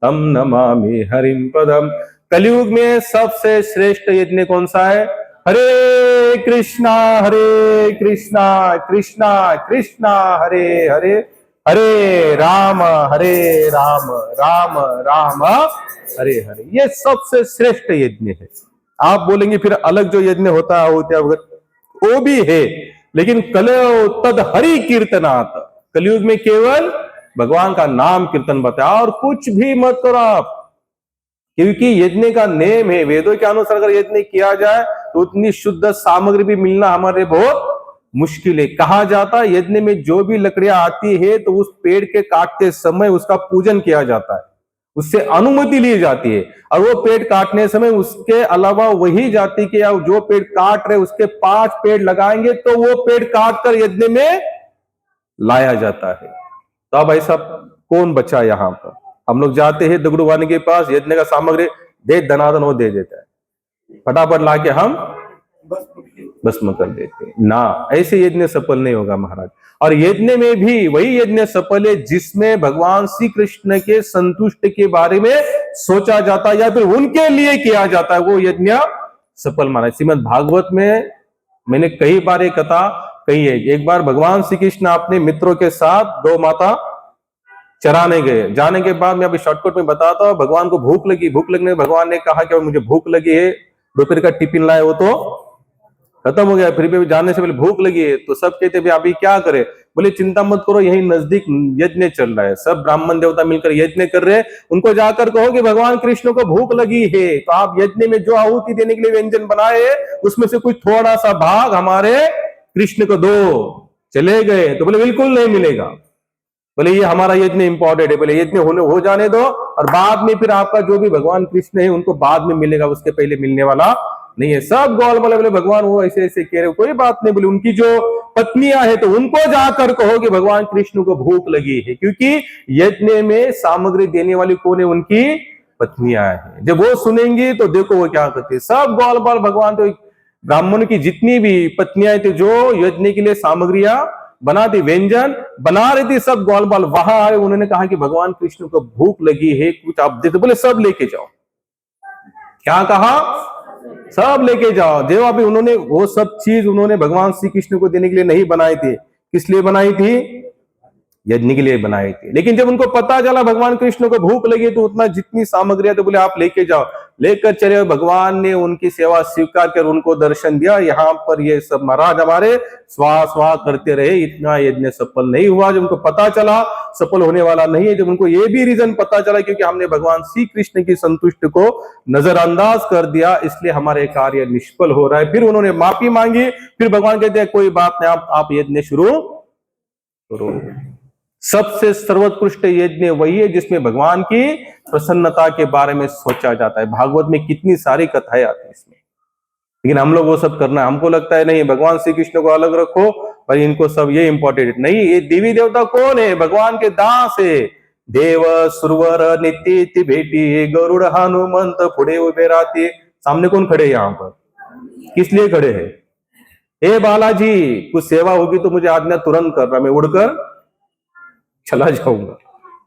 तम नमामि हरिम पदम। कलयुग में सबसे श्रेष्ठ यज्ञ कौन सा है? हरे कृष्णा कृष्णा कृष्णा हरे हरे, हरे राम राम राम हरे हरे। ये सबसे श्रेष्ठ यज्ञ है। आप बोलेंगे फिर अलग जो यज्ञ होता है वो भी है, लेकिन कलयो तद हरि कीर्तनात्, कलयुग में केवल भगवान का नाम कीर्तन बताया, और कुछ भी मत करो आप। क्योंकि यज्ञ का नेम है, वेदों के अनुसार अगर यज्ञ किया जाए तो उतनी शुद्ध सामग्री भी मिलना हमारे बहुत मुश्किल है। कहा जाता है यज्ञ में जो भी लकड़ियां आती है तो उस पेड़ के काटते समय उसका पूजन किया जाता है, उससे अनुमति ली जाती है, और वो पेड़ काटने समय उसके अलावा वही जाति के या जो पेड़ काट रहे उसके 5 पेड़ लगाएंगे तो वो पेड़ काट कर यज्ञ में लाया जाता है। तो अब ऐसा कौन बचा? यहां पर हम लोग जाते हैं दगड़ूवानी के पास, यज्ञ का सामग्री दे दनादन वो दे देता है, फटाफट लाके हम भस्म कर देते हैं ना। ऐसे यज्ञ सफल नहीं होगा महाराज। और यज्ञ में भी वही यज्ञ सफल है जिसमें भगवान श्री कृष्ण के संतुष्ट के बारे में सोचा जाता है या फिर उनके लिए किया जाता है, वो यज्ञ सफल माना। श्रीमद् भागवत में मैंने कई बार एक कथा कही है। एक बार भगवान श्री कृष्ण अपने मित्रों के साथ गौ माता चराने गए। जाने के बाद मैं अभी शॉर्टकट में बताता हूं, भगवान को भूख लगी। भूख लगने भगवान ने कहा कि मुझे भूख लगी है, दोपहर का टिफिन लाए, वो तो खत्म हो गया, फिर भी जाने से पहले भूख लगी है। तो सब कहते भाई अभी क्या करें? बोले चिंता मत करो, यही नजदीक यज्ञ चल रहा है, सब ब्राह्मण देवता मिलकर यज्ञ कर रहे हैं, उनको जाकर कहो कि भगवान कृष्ण को भूख लगी है, तो आप यज्ञ में जो आहुति देने के लिए व्यंजन बनाए उसमें से कुछ थोड़ा सा भाग हमारे कृष्ण को दो। चले गए तो बोले बिल्कुल नहीं मिलेगा, बोले ये हमारा यज्ञ इंपॉर्टेंट है, बोले यज्ञ हो जाने दो, और बाद में फिर आपका जो भी भगवान कृष्ण है उनको बाद में मिलेगा, उसके पहले मिलने वाला नहीं है। सब गौल बोले भगवान वो ऐसे ऐसे कह रहे, कोई बात नहीं। बोले उनकी जो पत्नियां हैं तो उनको जाकर कहो कि भगवान कृष्ण को भूख लगी है, क्योंकि यज्ञ में सामग्री देने वाली कौन है? उनकी पत्नियां हैं। जब वो सुनेंगी तो देखो वो क्या करते, सब गौल बाल भगवान तो ब्राह्मण की जितनी भी पत्नियां थी जो यज्ञ के लिए सामग्रियां बनाती, व्यंजन बना रही थी, सब ग्वाल बाल वहां आए। उन्होंने कहा कि भगवान कृष्ण को भूख लगी है, कुछ आप देते? बोले सब लेके जाओ। क्या कहा? सब लेके जाओ। देव अभी उन्होंने वो सब चीज उन्होंने भगवान श्री कृष्ण को देने के लिए नहीं बनाई थी। किस लिए बनाई थी? यज्ञ के लिए बनाई थी। लेकिन जब उनको पता चला भगवान कृष्ण को भूख लगी तो उतना जितनी सामग्री तो बोले आप लेके जाओ। लेकर चले, भगवान ने उनकी सेवा स्वीकार कर उनको दर्शन दिया। यहाँ पर ये सब महाराज हमारे स्वाहा स्वाहा करते रहे, इतना यज्ञ सफल नहीं हुआ। जब उनको पता चला सफल होने वाला नहीं है, जब उनको ये भी रीजन पता चला क्योंकि हमने भगवान श्री कृष्ण की संतुष्ट को नजरअंदाज कर दिया, इसलिए हमारे कार्य निष्फल हो रहा है। फिर उन्होंने माफी मांगी। फिर भगवान कहते हैं कोई बात नहीं, आप यज्ञ शुरू करो। सबसे सर्वोत्कृष्ट यज्ञ वही है जिसमें भगवान की प्रसन्नता के बारे में सोचा जाता है। भागवत में कितनी सारी कथाएं आती है इसमें, लेकिन हम लोग वो सब करना है। हमको लगता है नहीं भगवान श्री कृष्ण को अलग रखो और इनको सब ये इंपॉर्टेंट नहीं। ये देवी देवता कौन है? भगवान के दास है। देव सुरवर नित्य भेटी, गरुड़ हनुमंत पुढे उभे राहते। सामने कौन खड़े हैं यहाँ पर? किस लिए खड़े हैं? हे बालाजी, कुछ सेवा होगी तो मुझे आज्ञा तुरंत करना, मैं उड़कर चला जाऊंगा।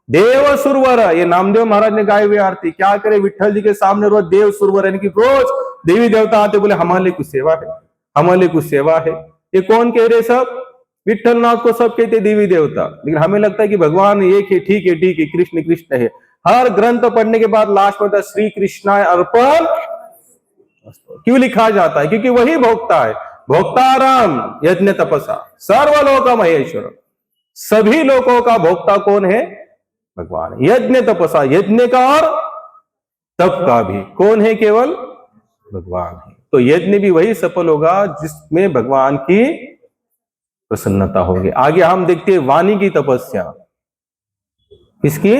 देव सुरवर, ये नामदेव महाराज ने गाए हुए आरती। क्या करे, विठ्ठल जी के सामने रोज देव सुरवर यानी कि रोज देवी देवता आते, बोले हमारे लिए कुछ सेवा है, हमारे लिए कुछ सेवा है। ये कौन कह रहे? सब विठ्ठल नाथ को सब कहते देवी देवता, लेकिन हमें लगता है कि भगवान एक है। ठीक है, ठीक है, कृष्ण कृष्ण है। हर ग्रंथ पढ़ने के बाद लास्ट में श्री कृष्णाय अर्पण क्यों लिखा जाता है? क्योंकि वही भोक्ता है। भोक्ताराम यज्ञ तपसा सर्वलोक महेश्वर, सभी लोगों का भोक्ता कौन है? भगवान। यज्ञ तपसा, यज्ञ का और तप का भी कौन है? केवल भगवान है। तो यज्ञ भी वही सफल होगा जिसमें भगवान की प्रसन्नता होगी। आगे हम देखते हैं वाणी की तपस्या। किसकी?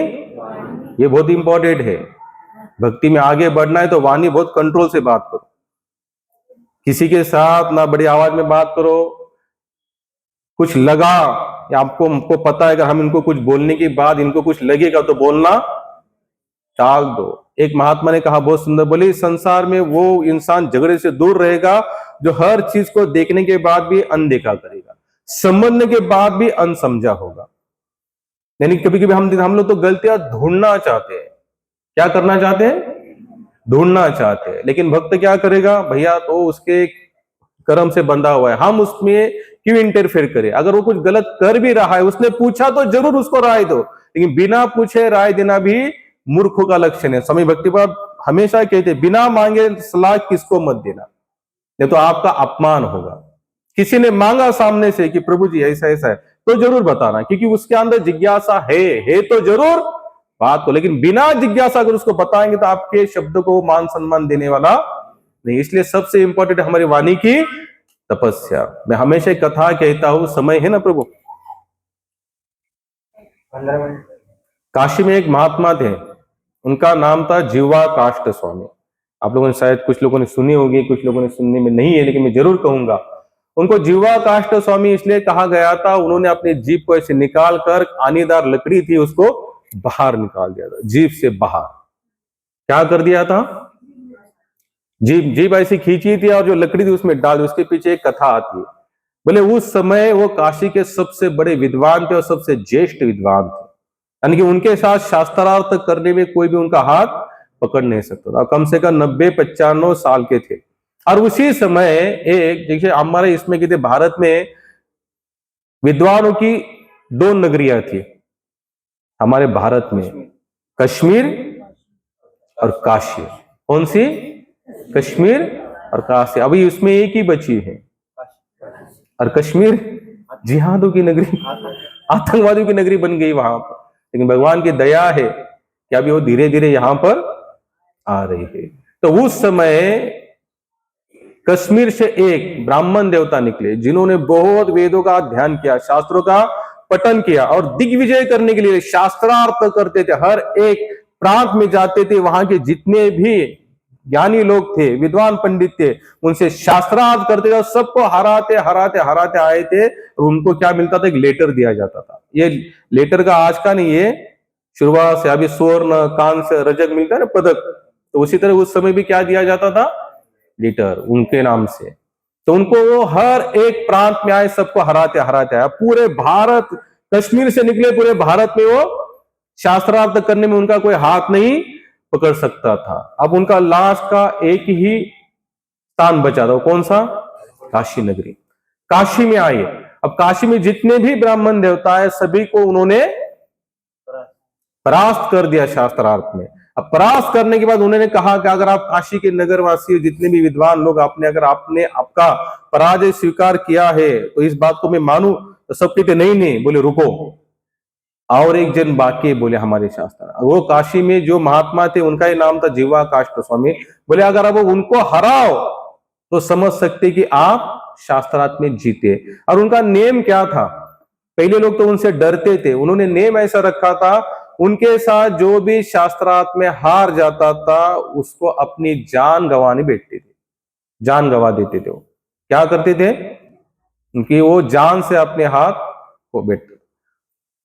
ये बहुत इंपॉर्टेंट है। भक्ति में आगे बढ़ना है तो वाणी बहुत कंट्रोल से बात करो, किसी के साथ ना बड़ी आवाज में बात करो। कुछ लगा या हमको पता है कि हम इनको कुछ बोलने के बाद इनको कुछ लगेगा तो बोलना टाल दो। एक महात्मा ने कहा बहुत सुंदर, बोले संसार में वो इंसान झगड़े से दूर रहेगा जो हर चीज को देखने के बाद भी अनदेखा करेगा, समझने के बाद भी अनसमझा होगा। यानी कभी कभी हम लोग तो गलतियां ढूंढना चाहते हैं। क्या करना चाहते हैं? ढूंढना चाहते हैं। लेकिन भक्त क्या करेगा? भैया तो उसके कर्म से बंधा हुआ है, हम उसमें क्यों इंटरफेयर करें? अगर वो कुछ गलत कर भी रहा है, उसने पूछा तो जरूर उसको राय दो, लेकिन बिना पूछे राय देना भी मूर्खों का लक्षण है। स्वामी भक्तिपाद हमेशा कहते बिना मांगे सलाह किसको मत देना, नहीं तो आपका अपमान होगा। किसी ने मांगा सामने से कि प्रभु जी ऐसा ऐसा है, तो जरूर बताना, क्योंकि उसके अंदर जिज्ञासा है तो जरूर बात को। लेकिन बिना जिज्ञासा अगर उसको बताएंगे तो आपके शब्द को मान सम्मान देने वाला नहीं। इसलिए सबसे इंपॉर्टेंट है हमारी वाणी की तपस्या। मैं हमेशा एक कथा कहता हूं, समय है ना प्रभु? 15 मिनट। काशी में एक महात्मा थे, उनका नाम था जिह्वा काष्ट स्वामी। आप लोगों ने शायद कुछ लोगों ने सुनी होगी, कुछ लोगों ने सुनने में नहीं है, लेकिन मैं जरूर कहूंगा। उनको जिह्वा काष्ट स्वामी इसलिए कहा गया था, उन्होंने अपनी जीभ को ऐसे निकाल कर, आनीदार लकड़ी थी उसको बाहर निकाल दिया था, जीभ से बाहर। क्या कर दिया था? जीभ ऐसी खींची थी और जो लकड़ी थी उसमें डाल दी। उसके पीछे एक कथा आती है। बोले उस समय वो काशी के सबसे बड़े विद्वान थे और सबसे ज्येष्ठ विद्वान थे, यानी कि उनके साथ शास्त्रार्थ करने में कोई भी उनका हाथ पकड़ नहीं सकता था। कम से कम 90-95 साल के थे। और उसी समय एक, जैसे हमारे इसमें कहते भारत में विद्वानों की 2 नगरियां थी हमारे भारत में, कश्मीर और काशी। कौन सी? कश्मीर और काशी। अभी उसमें एक ही बची है, और कश्मीर जिहादों की नगरी, आतंकवादियों की नगरी बन गई वहां पर। लेकिन भगवान की दया है कि अभी वो धीरे धीरे यहां पर आ रही है। तो उस समय कश्मीर से एक ब्राह्मण देवता निकले, जिन्होंने बहुत वेदों का अध्ययन किया, शास्त्रों का पठन किया और दिग्विजय करने के लिए शास्त्रार्थ करते थे। हर एक प्रांत में जाते थे, वहां के जितने भी ज्ञानी लोग थे, विद्वान पंडित थे, उनसे शास्त्रार्थ करते थे। सबको हराते हराते हराते आए थे। और उनको क्या मिलता था? एक लेटर दिया जाता था। ये लेटर का आज का नहीं, ये शुरुआत से। अभी स्वर्ण, कांस्य, रजक मिलता है ना, पदक, तो उसी तरह उस समय भी क्या दिया जाता था? लेटर उनके नाम से। तो उनको वो हर एक प्रांत में आए, सबको हराते हराते आए। पूरे भारत, कश्मीर से निकले, पूरे भारत में वो शास्त्रार्थ करने में उनका कोई हाथ नहीं पकड़ सकता था। अब उनका लास्ट का एक ही स्थान बचा था, कौन सा? काशी नगरी। काशी में आए। अब काशी में जितने भी ब्राह्मण देवता है, सभी को उन्होंने परास्त कर दिया शास्त्रार्थ में। अब परास्त करने के बाद उन्होंने कहा कि अगर आप काशी के नगरवासी, जितने भी विद्वान लोग, अगर आपने आपका पराजय स्वीकार किया है तो इस बात को मैं मानूं। तो सब कहते नहीं नहीं, बोले रुको, और एक जन बाकी है, बोले हमारे शास्त्र। वो काशी में जो महात्मा थे, उनका ही नाम था जिह्वा काष्ट स्वामी। बोले अगर आप उनको हराओ तो समझ सकते कि आप शास्त्रार्थ में जीते। और उनका नेम क्या था? पहले लोग तो उनसे डरते थे, उन्होंने नेम ऐसा रखा था, उनके साथ जो भी शास्त्रार्थ में हार जाता था उसको अपनी जान गंवानी बैठती थी, जान गंवा देते थे। वो क्या करते थे? उनकी वो जान से अपने हाथ को बैठते।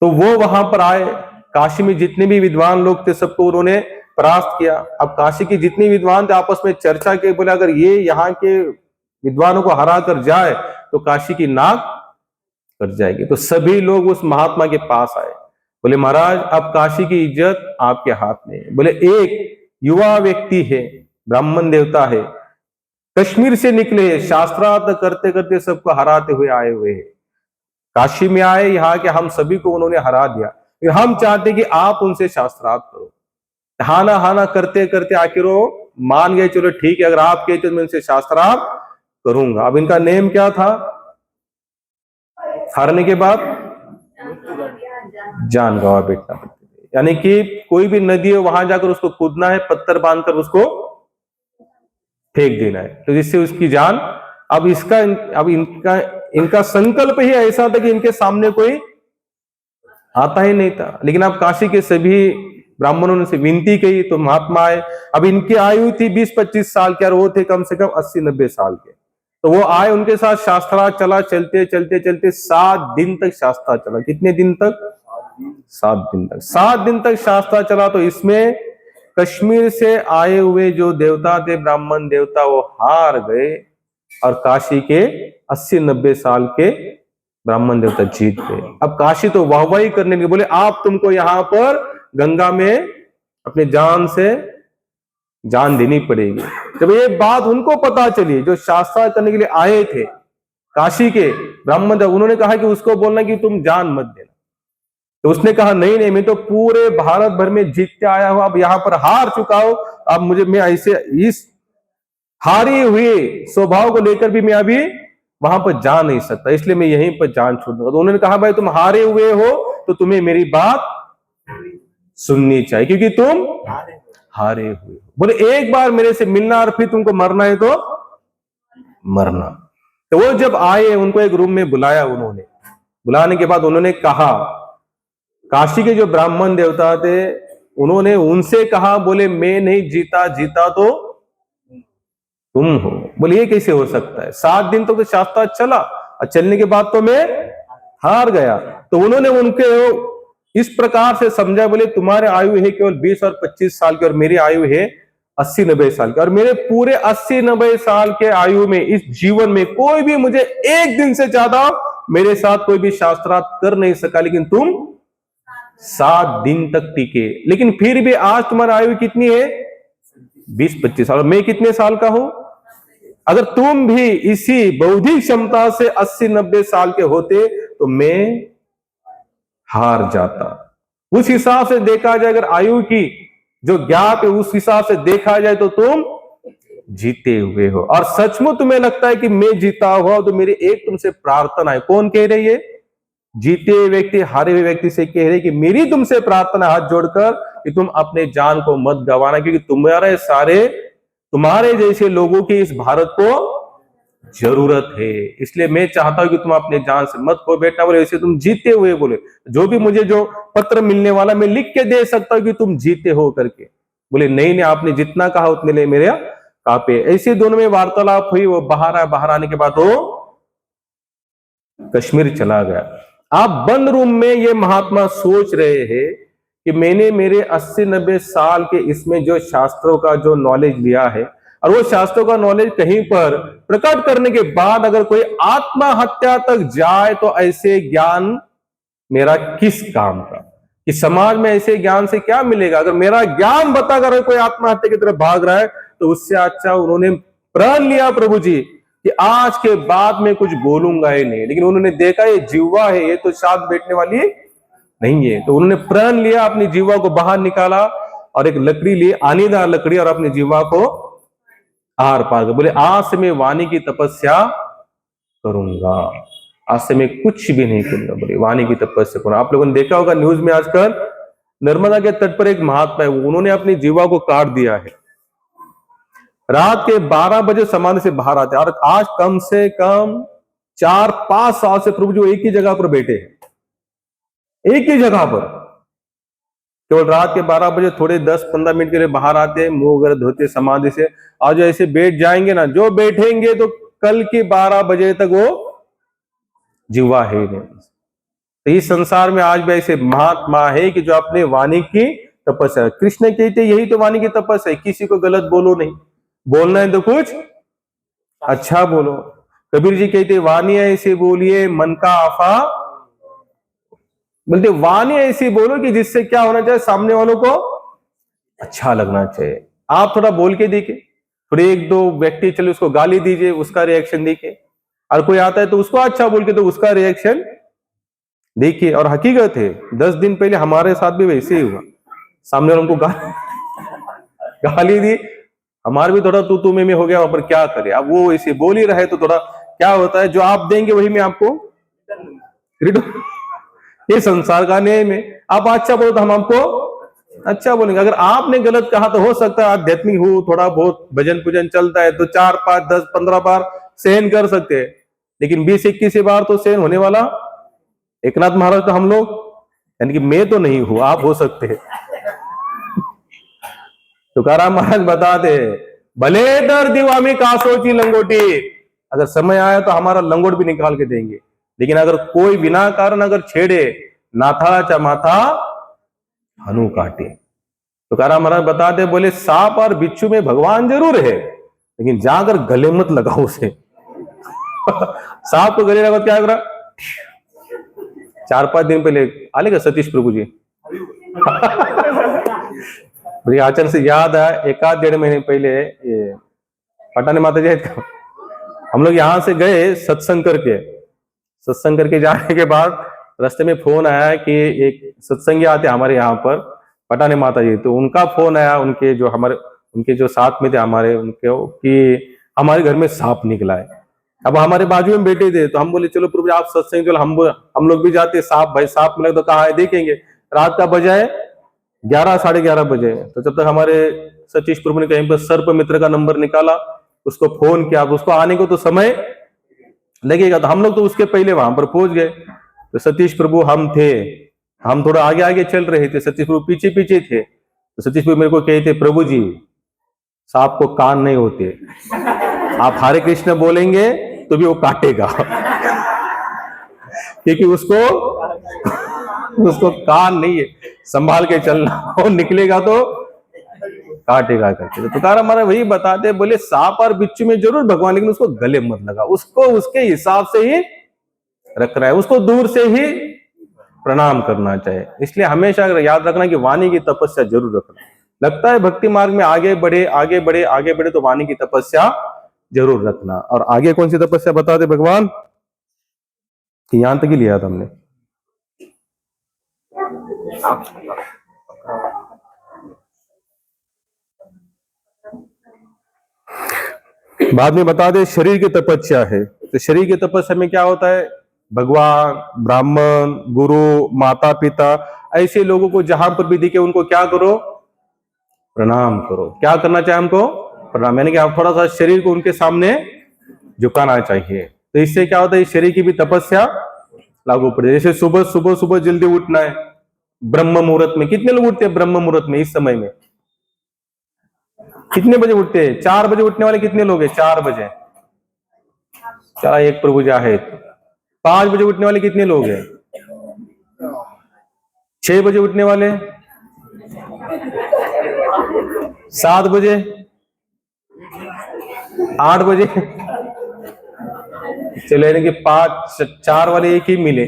तो वो वहां पर आए, काशी में जितने भी विद्वान लोग थे सबको उन्होंने परास्त किया। अब काशी के जितने विद्वान थे आपस में चर्चा के बोले अगर ये यहाँ के विद्वानों को हरा कर जाए तो काशी की नाक कट जाएगी। तो सभी लोग उस महात्मा के पास आए, बोले महाराज अब काशी की इज्जत आपके हाथ में है। बोले एक युवा व्यक्ति है, ब्राह्मण देवता है, कश्मीर से निकले, शास्त्रार्थ करते करते सबको हराते हुए आए हुए हैं, काशी में आए, यहाँ के हम सभी को उन्होंने हरा दिया, फिर हम चाहते कि आप उनसे शास्त्रार्थ करो। हाना हाना करते करते आखिर वो मान गए, चलो ठीक है अगर आप कहते तो मैं उनसे शास्त्रार्थ करूंगा। अब इनका नेम क्या था हारने के बाद? जान गवा बैठना, यानी कि कोई भी नदी है वहां जाकर उसको कूदना है, पत्थर बांधकर उसको फेंक देना है, तो जिससे उसकी जान। अब इनका संकल्प ही ऐसा था कि इनके सामने कोई आता ही नहीं था। लेकिन अब काशी के सभी ब्राह्मणों ने से विनती की तो महात्मा आए। अब इनकी आयु थी 20-25 साल की और वो थे कम से कम 80-90 साल के। तो वो आए, उनके साथ शास्त्रार्थ चला, चलते चलते चलते 7 दिन तक शास्त्रार्थ चला। कितने दिन तक? 7 दिन तक। 7 दिन तक शास्त्रार्थ चला। तो इसमें कश्मीर से आए हुए जो देवता थे, ब्राह्मण देवता, वो हार गए और काशी के 80-90 साल के ब्राह्मण देवता जीत गए। अब काशी तो वाहवाही करने लगे, बोले आप तुमको यहाँ पर गंगा में अपने जान से जान देनी पड़ेगी। जब ये बात उनको पता चली, जो शास्त्रार्थ करने के लिए आए थे काशी के ब्राह्मण, उन्होंने कहा कि उसको बोलना कि तुम जान मत देना। तो उसने कहा नहीं नहीं, मैं तो पूरे भारत भर में जीत के आया हूं, अब यहाँ पर हार चुका हूं, अब मैं ऐसे इस हारी हुई स्वभाव को लेकर भी मैं अभी वहां पर जा नहीं सकता, इसलिए मैं यहीं पर जान छोड़ दूंगा। तो उन्होंने कहा भाई तुम हारे हुए हो तो तुम्हें मेरी बात सुननी चाहिए, क्योंकि तुम हारे हुए हो। बोले एक बार मेरे से मिलना और फिर तुमको मरना है तो मरना। तो वो जब आए उनको एक रूम में बुलाया, उन्होंने बुलाने के बाद उन्होंने कहा, काशी के जो ब्राह्मण देवता थे उन्होंने उनसे कहा, बोले मैं नहीं जीता, जीता तो तुम हो। बोले ये कैसे हो सकता है? 7 दिन तक तो शास्त्रार्थ चला और चलने के बाद तो मैं हार गया। तो उन्होंने उनके इस प्रकार से समझा, बोले तुम्हारे आयु है केवल 20 और 25 साल की और मेरी आयु है 80-90 साल की, और मेरे पूरे 80-90 साल के आयु में इस जीवन में कोई भी मुझे एक दिन से ज्यादा मेरे साथ कोई भी शास्त्रार्थ कर नहीं सका, लेकिन तुम 7 दिन तक टिके। लेकिन फिर भी आज तुम्हारी आयु कितनी है? 20-25 साल। मैं कितने साल का हूं? अगर तुम भी इसी बौद्धिक क्षमता से 80-90 साल के होते तो मैं हार जाता। उस हिसाब से देखा जाए, अगर आयु की जो गैप है उस हिसाब से देखा जाए तो तुम जीते हुए हो। और सचमुच तुम्हें लगता है कि मैं जीता हुआ, तो मेरी एक तुमसे प्रार्थना है। कौन कह रही है? जीते हुए व्यक्ति हारे हुए व्यक्ति से कह रहे कि मेरी तुमसे प्रार्थना हाथ जोड़कर कि तुम अपने जान को मत गंवाना, क्योंकि तुम्हारे जैसे लोगों की इस भारत को जरूरत है। इसलिए मैं चाहता हूं कि तुम अपने जान से मत खो बैठना। बोले ऐसे तुम जीते हुए, बोले जो भी मुझे जो पत्र मिलने वाला मैं लिख के दे सकता हूं कि तुम जीते हो करके। बोले नहीं नहीं, आपने जितना कहा उतने लिए मेरे कापे। ऐसे दोनों में वार्तालाप हुई। वो बाहर आया, बाहर आने के बाद वो कश्मीर चला गया। आप बंद रूम में ये महात्मा सोच रहे हैं कि मैंने मेरे 80-90 साल के इसमें जो शास्त्रों का जो नॉलेज लिया है, और वो शास्त्रों का नॉलेज कहीं पर प्रकट करने के बाद अगर कोई आत्महत्या तक जाए तो ऐसे ज्ञान मेरा किस काम का? कि समाज में ऐसे ज्ञान से क्या मिलेगा? अगर मेरा ज्ञान बताकर कोई आत्महत्या की तरफ भाग रहा है तो उससे अच्छा उन्होंने प्रण लिया प्रभु जी कि आज के बाद मैं कुछ बोलूंगा ही नहीं। लेकिन उन्होंने देखा ये जीवा है, ये तो शांत बैठने वाली नहीं है। तो उन्होंने प्रण लिया, अपनी जीवा को बाहर निकाला और एक लकड़ी ली, आनीदार लकड़ी, और अपनी जीवा को आर पार कर बोले आज से मैं वाणी की तपस्या करूंगा, आज से मैं कुछ भी नहीं करूंगा। बोले वाणी की तपस्या करूंगा। आप लोगों ने देखा होगा न्यूज में आजकल नर्मदा के तट पर एक महात्मा है, उन्होंने अपनी जीवा को काट दिया है। रात के 12 बजे समाधि से बाहर आते हैं, और आज कम से कम 4-5 साल से प्रभु जी एक ही जगह पर बैठे हैं, एक ही जगह पर। केवल रात के 12 बजे थोड़े 10-15 मिनट के लिए बाहर आते हैं, मुंह वगैरह धोते समाधि से। आज ऐसे बैठ जाएंगे ना, जो बैठेंगे तो कल के 12 बजे तक वो जीवा है नहीं। तो इस संसार में आज भी ऐसे महात्मा है कि जो अपने वाणी की तपस्या, कृष्ण कहते यही तो वाणी की तपस्या है, किसी को गलत बोलो नहीं, बोलना है तो कुछ अच्छा बोलो। कबीर जी कहते वाणी ऐसे बोलिए मन का आफा, बोलते वाणी ऐसी बोलो कि जिससे क्या होना चाहिए, सामने वालों को अच्छा लगना चाहिए। आप थोड़ा बोल के देखिए, थोड़े एक दो व्यक्ति चले उसको गाली दीजिए, उसका रिएक्शन देखिए, और कोई आता है तो उसको अच्छा बोल के तो उसका रिएक्शन देखिए। और हकीकत है 10 दिन पहले हमारे साथ भी वैसे ही हुआ, सामने वालों को गाली दी, हमारे भी थोड़ा तू में हो गया, वहां पर क्या करे। अब वो ऐसे बोल ही रहे तो थोड़ा क्या होता है, जो आप देंगे वही मैं आपको रिटर्न, ये संसार का नियम है। आप अच्छा बोलो तो हम आपको अच्छा बोलेंगे। अगर आपने गलत कहा तो हो सकता है आध्यात्मिक हो, थोड़ा बहुत भजन पूजन चलता है तो 4, 5, 10, 15 बार सहन कर सकते हैं, लेकिन 20-21 बार तो सहन होने वाला एकनाथ महाराज तो हम लोग, यानी कि मैं तो नहीं हूं, आप हो सकते हैं। तुकाराम महाराज बताते भले दर दीवामी कासोची लंगोटी, अगर समय आया तो हमारा लंगोट भी निकाल के देंगे, लेकिन अगर कोई बिना कारण अगर छेड़े नाथा चा माथा हनु काटे। तुकाराम महाराज बताते बोले सांप और बिच्छू में भगवान जरूर है, लेकिन जाकर गले मत लगाओ उसे। सांप को गले लगा क्या करा, 4-5 दिन पहले आले का सतीश प्रभु जी मुझे आचरण से याद है, 1-1.5 महीने पहले ये पटाने माता जी हम लोग यहाँ से गए सत्संग करके जाने के बाद रास्ते में फोन आया कि एक सत्संगी आते हमारे यहाँ पर पटाने माता जी, तो उनका फोन आया, उनके जो साथ में थे हमारे, उनके कि हमारे घर में सांप निकला है। अब हमारे बाजू में बैठे थे तो हम बोले चलो प्रभु आप सत्संग चलो, हम लोग भी जाते। सांप भाई सांप मिला तो कहा है देखेंगे, रात का बजा है 11, 11:30 बजे। तो जब तक हमारे सतीश प्रभु ने कहीं पर सर्प मित्र का नंबर निकाला, उसको फोन किया, अब उसको आने को तो समय लगेगा, तो हम लोग तो उसके पहले वहां पर पहुंच गए। तो सतीश प्रभु हम थोड़ा आगे आगे चल रहे थे, सतीश प्रभु पीछे पीछे थे। तो सतीश प्रभु मेरे को कहते प्रभु जी सांप को कान नहीं होते, आप हरे कृष्ण बोलेंगे तो भी वो काटेगा क्योंकि उसको कान नहीं है, संभाल के चलना, वो निकलेगा तो काटेगा करके। तो तुकाराम महाराज वही बताते बोले सांप और बिच्छू में जरूर भगवान, लेकिन उसको गले मत लगा, उसको उसके हिसाब से ही रखना है, उसको दूर से ही प्रणाम करना चाहिए। इसलिए हमेशा याद रखना कि वाणी की तपस्या जरूर रखना। लगता है भक्ति मार्ग में आगे बढ़े तो वाणी की तपस्या जरूर रखना। और आगे कौन सी तपस्या बताते भगवान कि यहां तक ही लिया था हमने, बाद में बता दे शरीर की तपस्या है। तो शरीर की तपस्या में क्या होता है, भगवान, ब्राह्मण, गुरु, माता पिता, ऐसे लोगों को जहां पर भी दिखे उनको क्या करो, प्रणाम करो। क्या करना चाहिए हमको, प्रणाम, यानी कि आप थोड़ा सा शरीर को उनके सामने झुकाना चाहिए। तो इससे क्या होता है, शरीर की भी तपस्या लागू पड़े। जैसे सुबह जल्दी उठना है, ब्रह्म मुहूर्त में। कितने लोग उठते हैं ब्रह्म मुहूर्त में? इस समय में कितने बजे उठते हैं? 4 बजे उठने वाले कितने लोग हैं? 4 बजे, चला एक प्रभु जी है। 5 बजे उठने वाले कितने लोग हैं? 6 बजे उठने वाले, 7 बजे, 8 बजे, चले, यानी कि 4 वाले एक ही मिले।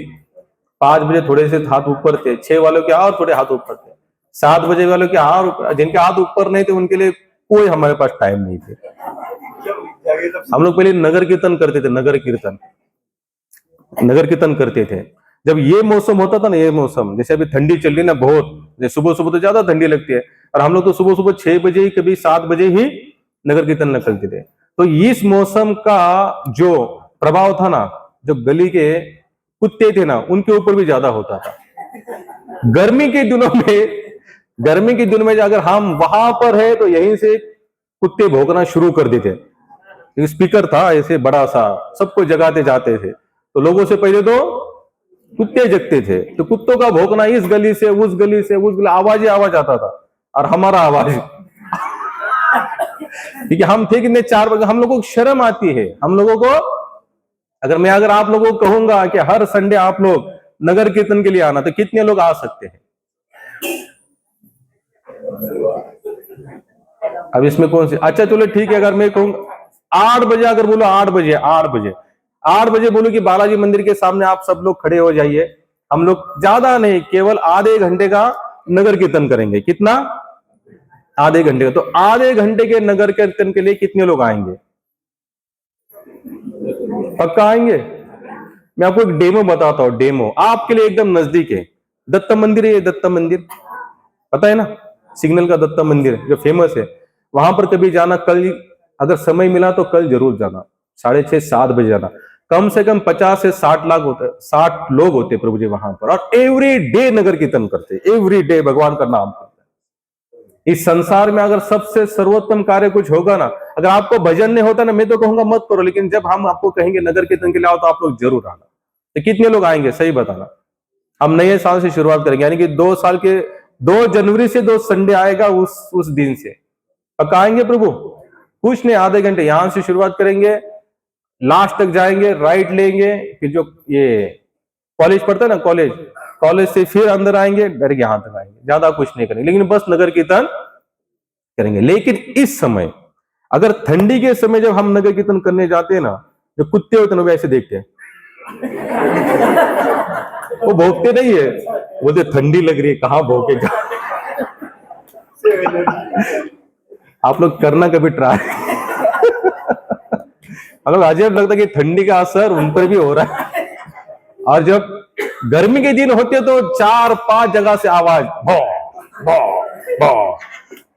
5 बजे थोड़े से हाथ ऊपर थे, 6 वालों के और थोड़े हाथ ऊपर थे, 7 बजे वालों के हाथ, जिनके हाथ ऊपर नहीं थे उनके लिए कोई हमारे पास टाइम नहीं थे। हम लोग पहले नगर कीर्तन करते थे, नगर कीर्तन करते थे। जब ये मौसम होता था ना, ये मौसम जैसे अभी ठंडी चल रही ना बहुत, सुबह तो ज्यादा ठंडी लगती है, और हम लोग तो सुबह 6 बजे ही, कभी 7 बजे ही नगर कीर्तन निकलते थे। तो इस मौसम का जो प्रभाव था ना, जो गली के कुत्ते थे ना, उनके ऊपर भी ज्यादा होता था। गर्मी के दिनों में अगर हम वहां पर है तो यहीं से कुत्ते भौंकना शुरू कर देते। स्पीकर था ऐसे बड़ा सा, सबको जगाते जाते थे, तो लोगों से पहले तो कुत्ते जगते थे। तो कुत्तों का भौंकना इस गली से उस गली, आवाज ही आवाज आता था, और हमारा आवाज क्योंकि हम थे कितने, 4 बजे। हम लोगों को शर्म आती है, हम लोगों को, अगर आप लोगों को कहूंगा कि हर संडे आप लोग नगर कीर्तन के लिए आना, तो कितने लोग आ सकते हैं? अब इसमें कौन सी, अच्छा चलो ठीक है, अगर मैं कहूँ 8 बजे, अगर बोलो 8 बजे बोलो कि बालाजी मंदिर के सामने आप सब लोग खड़े हो जाइए, हम लोग ज्यादा नहीं, केवल आधे घंटे का नगर कीर्तन करेंगे। कितना? आधे घंटे का। तो आधे घंटे के नगर कीर्तन के लिए कितने लोग आएंगे? पक्का आएंगे? मैं आपको एक डेमो बताता हूं, डेमो आपके लिए एकदम नजदीक है। दत्त मंदिर है, दत्त मंदिर पता है ना, सिग्नल का दत्त मंदिर जो फेमस है, वहां पर कभी जाना, कल अगर समय मिला तो कल जरूर जाना, 6:30-7 बजे जाना। कम से कम 50 से 60 लाख होते, 60 लोग होते प्रभु जी वहां पर, और एवरी डे नगर कीर्तन करते, एवरी डे भगवान का नाम करते। इस संसार में अगर सबसे सर्वोत्तम कार्य कुछ होगा ना, अगर आपको भजन नहीं होता ना, मैं तो कहूंगा मत करो, लेकिन जब हम आपको कहेंगे नगर कीर्तन के लिए आओ तो आप लोग जरूर आना। तो कितने लोग आएंगे सही बताना? हम नए साल से शुरुआत करेंगे, यानी कि 2 साल के 2 जनवरी से 2 संडे आएगा, उस दिन से पक्का आएंगे प्रभु। कुछ नहीं, आधे घंटे यहां से शुरुआत करेंगे, लास्ट तक जाएंगे, राइट लेंगे, फिर जो ये कॉलेज पढ़ता है ना, कॉलेज से फिर अंदर आएंगे, डायरेक्ट यहां तक आएंगे, ज्यादा कुछ नहीं करेंगे, लेकिन बस नगर कीर्तन करेंगे। लेकिन इस समय, अगर ठंडी के समय जब हम नगर कीर्तन करने जाते हैं ना, जो कुत्ते होते हैं वो ऐसे देखते हैं, वो भौंकते नहीं है, वो तो ठंडी लग रही है, कहां भौंकेगा। आप लोग करना कभी ट्राई। हम लोग अजब लगता है कि ठंडी का असर उन पर भी हो रहा है। और जब गर्मी के दिन होते तो 4-5 जगह से आवाज भौ भौ भौ,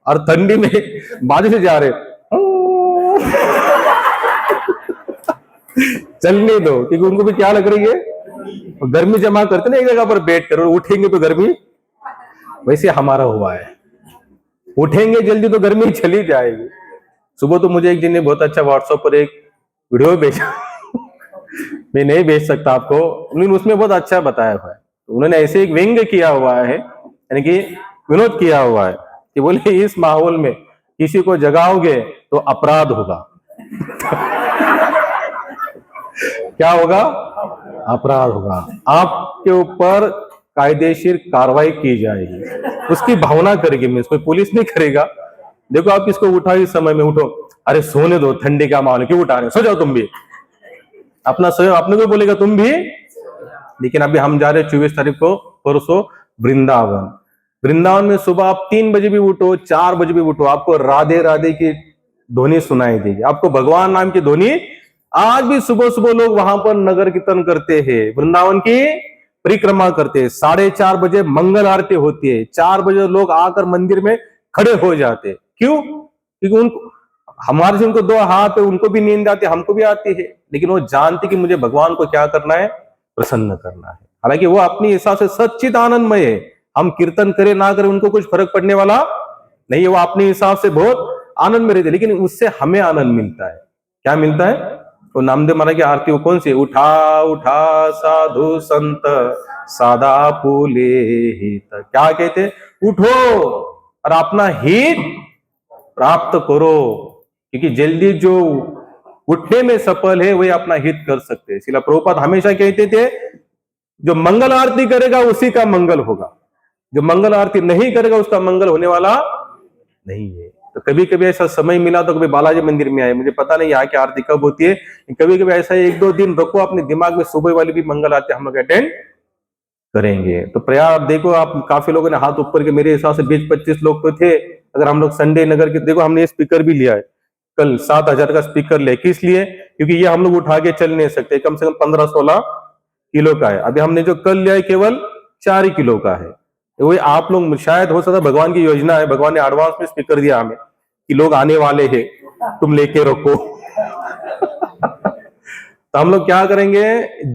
और ठंडी में बाजू से जा रहे, चलने दो, क्योंकि उनको भी क्या लग रही है, गर्मी जमा करते ना एक जगह पर बैठ कर, उठेंगे तो गर्मी, वैसे हमारा हुआ है, उठेंगे जल्दी तो गर्मी चली जाएगी। सुबह तो मुझे एक दिन ने बहुत अच्छा व्हाट्सएप पर एक वीडियो भेजा, मैं नहीं भेज सकता आपको, लेकिन उसमें बहुत अच्छा बताया हुआ है। तो उन्होंने ऐसे एक व्यंग किया हुआ है, यानी कि विनोद किया हुआ है कि बोले इस माहौल में किसी को जगाओगे तो अपराध होगा। क्या होगा? अपराध होगा, आपके ऊपर कायदेशीर कार्रवाई की जाएगी, उसकी भावना करेगी, मैं कोई पुलिस नहीं करेगा। देखो आप किसको उठा, इस समय में उठो, अरे सोने दो, ठंडी का माहौल क्यों उठा रहे, सो जाओ तुम भी, अपना सो, अपने को बोलेगा तुम भी। लेकिन अभी हम जा रहे 24 तारीख को, परसों वृंदावन में सुबह आप 3 बजे भी उठो, 4 बजे भी उठो, आपको राधे राधे की ध्वनि सुनाई देगी, आपको भगवान नाम की ध्वनि। आज भी सुबह सुबह लोग वहां पर नगर कीर्तन करते हैं, वृंदावन की परिक्रमा करते हैं, 4:30 बजे मंगल आरती होती है, 4 बजे लोग आकर मंदिर में खड़े हो जाते। क्यों? क्योंकि उनको, हमारे से उनको 2 हाथ है, उनको भी नींद आती है, हमको भी आती है, लेकिन वो जानते कि मुझे भगवान को क्या करना है, प्रसन्न करना है। हालांकि वो अपनी हिसाब से सच्चित आनंदमय है, हम कीर्तन करें ना करें उनको कुछ फर्क पड़ने वाला नहीं है, वो अपने हिसाब से बहुत आनंद में रहते, लेकिन उससे हमें आनंद मिलता है। क्या मिलता है? वो नामदेव महाराज की आरती वो कौन सी, उठा उठा साधु संत सादा फूले हित, क्या कहते, उठो और अपना हित प्राप्त करो, क्योंकि जल्दी जो उठने में सफल है वही अपना हित कर सकते हैं। श्रील प्रभुपाद हमेशा कहते थे, जो मंगल आरती करेगा उसी का मंगल होगा, जो मंगल आरती नहीं करेगा उसका मंगल होने वाला नहीं है। तो कभी कभी ऐसा समय मिला तो कभी बालाजी मंदिर में आए, मुझे पता नहीं यहाँ की आरती कब होती है, कभी कभी ऐसा 1-2 दिन रखो अपने दिमाग में, सुबह वाली भी मंगल आरती हम लोग अटेंड करेंगे। तो प्रयास देखो, आप काफी लोगों ने हाथ ऊपर के, मेरे हिसाब से 20-25 लोग तो थे। अगर हम लोग संडे नगर के, देखो हमने स्पीकर भी लिया है, कल 7,000 का स्पीकर ले, किस लिए? क्योंकि ये हम लोग उठा के चल नहीं सकते, कम से कम 15-16 किलो का है। अभी हमने जो कल लिया है केवल 4 किलो का है। वही आप लोग, शायद हो सकता है भगवान की योजना है, भगवान ने एडवांस में स्पीकर दिया हमें कि लोग आने वाले हैं, तुम लेके रखो। तो हम लोग क्या करेंगे,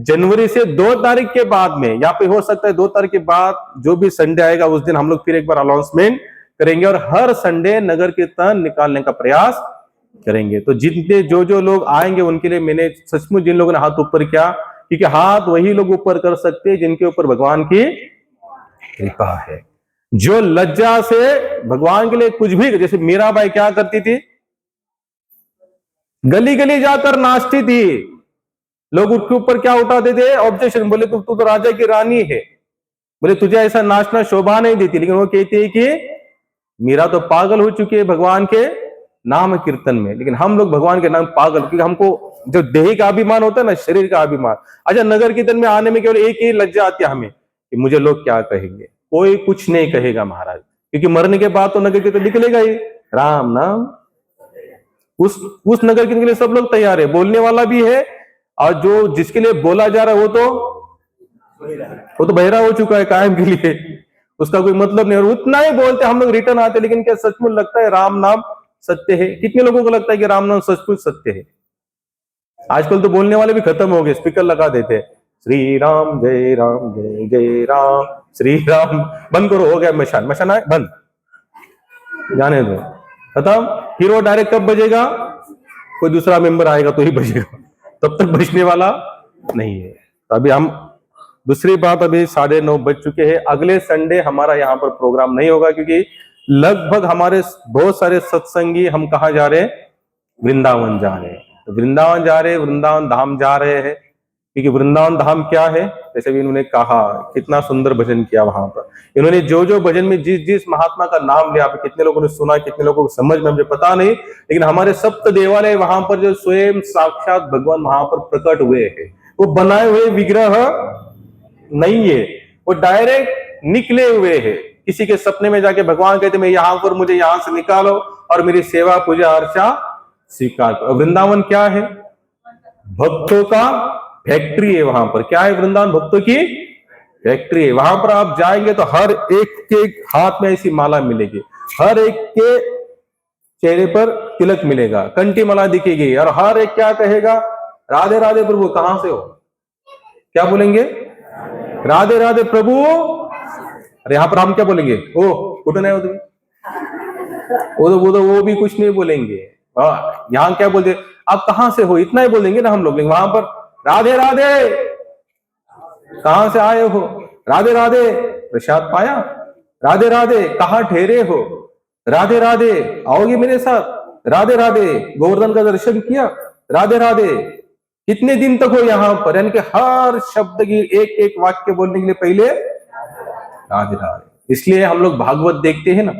जनवरी से 2 तारीख के बाद में, या फिर हो सकता है 2 तारीख के बाद जो भी संडे आएगा उस दिन हम लोग फिर एक बार अनाउंसमेंट करेंगे, और हर संडे नगर कीर्तन निकालने का प्रयास करेंगे। तो जितने जो लोग आएंगे उनके लिए मैंने सचमुच, जिन लोगों ने हाथ ऊपर किया, क्योंकि हाथ वही लोग ऊपर कर सकते हैं जिनके ऊपर भगवान की कृपा है, जो लज्जा से भगवान के लिए कुछ भी, जैसे मीराबाई क्या करती थी, गली गली जाकर नाचती थी, लोग उसके ऊपर क्या उठाते थे? ऑब्जेक्शन। बोले तू तो राजा की रानी है, बोले तुझे ऐसा नाचना शोभा नहीं देती। लेकिन वो कहते हैं कि मीरा तो पागल हो चुकी है भगवान के नाम कीर्तन में, लेकिन हम लोग भगवान के नाम पागल, क्योंकि हमको जो देह का अभिमान होता है ना, शरीर का अभिमान। अच्छा, नगर कीर्तन में आने में केवल एक ही लज्जा आती है हमें कि मुझे लोग क्या कहेंगे। कोई कुछ नहीं कहेगा महाराज, क्योंकि मरने के बाद तो नगर कीर्तन निकलेगा ही, राम नाम। उस नगर कीर्तन के लिए सब लोग तैयार है, बोलने वाला भी है, और जो जिसके लिए बोला जा रहा है वो तो बहरा हो चुका है कायम के लिए, उसका कोई मतलब नहीं। और उतना ही बोलते हम लोग रिटर्न आते, लेकिन क्या सचमुच लगता है राम नाम सत्य है? कितने लोगों को लगता है कि राम नाम सचमुच सत्य है? आजकल तो बोलने वाले भी खत्म हो गए, स्पीकर लगा देते हैं, श्री राम जय जय राम, श्री राम। बंद करो, हो गया मशान, मशान है बंद, जाने दो, खत्म। फिर वो डायरेक्ट कब बजेगा? कोई दूसरा मेंबर आएगा तो ही बजेगा, तब तक बजने वाला नहीं है। तो अभी हम दूसरी बात, अभी 9:30 बज चुके हैं। अगले संडे हमारा यहाँ पर प्रोग्राम नहीं होगा, क्योंकि लगभग हमारे बहुत सारे सत्संगी हम कहाँ जा रहे हैं? वृंदावन जा रहे हैं। तो वृंदावन जा रहे हैं, वृंदावन धाम जा रहे हैं, क्योंकि वृंदावन धाम क्या है? जैसे भी इन्होंने कहा, कितना सुंदर भजन किया वहां पर इन्होंने। जो जो भजन में जिस जिस महात्मा का नाम लिया, कितने लोगों ने सुना, कितने लोगों को समझ में मुझे पता नहीं, लेकिन हमारे सप्त देवालय वहां पर जो स्वयं साक्षात भगवान वहां पर प्रकट हुए हैं, वो बनाए हुए विग्रह नहीं है, वो डायरेक्ट निकले हुए हैं। किसी के सपने में जाके भगवान कहते मैं यहां पर, मुझे यहां से निकालो और मेरी सेवा पूजा अर्चा स्वीकार करो। वृंदावन क्या है? भक्तों का फैक्ट्री है वहां पर। क्या है वृंदावन? भक्तों की फैक्ट्री है। वहां पर आप जाएंगे तो हर एक के हाथ में ऐसी माला मिलेगी, हर एक के चेहरे पर तिलक मिलेगा, कंठी माला दिखेगी, और हर एक क्या कहेगा? राधे राधे प्रभु। कहां से हो? क्या बोलेंगे? राधे राधे प्रभु। अरे यहाँ पर हम क्या बोलेंगे? ओ कुटन है वो भी कुछ नहीं बोलेंगे। यहाँ क्या बोलते? आप कहां से हो, इतना ही बोलेंगे ना हम लोग। वहां पर राधे राधे, कहां से आए हो? राधे राधे, प्रसाद पाया? राधे राधे, कहां ठहरे हो? राधे राधे, आओगे मेरे साथ? राधे राधे, गोवर्धन का दर्शन किया? राधे राधे, कितने दिन तक हो यहाँ पर? यानी कि हर शब्द की एक एक वाक्य बोलने के लिए पहले राधे राधे। इसलिए हम लोग भागवत देखते हैं ना,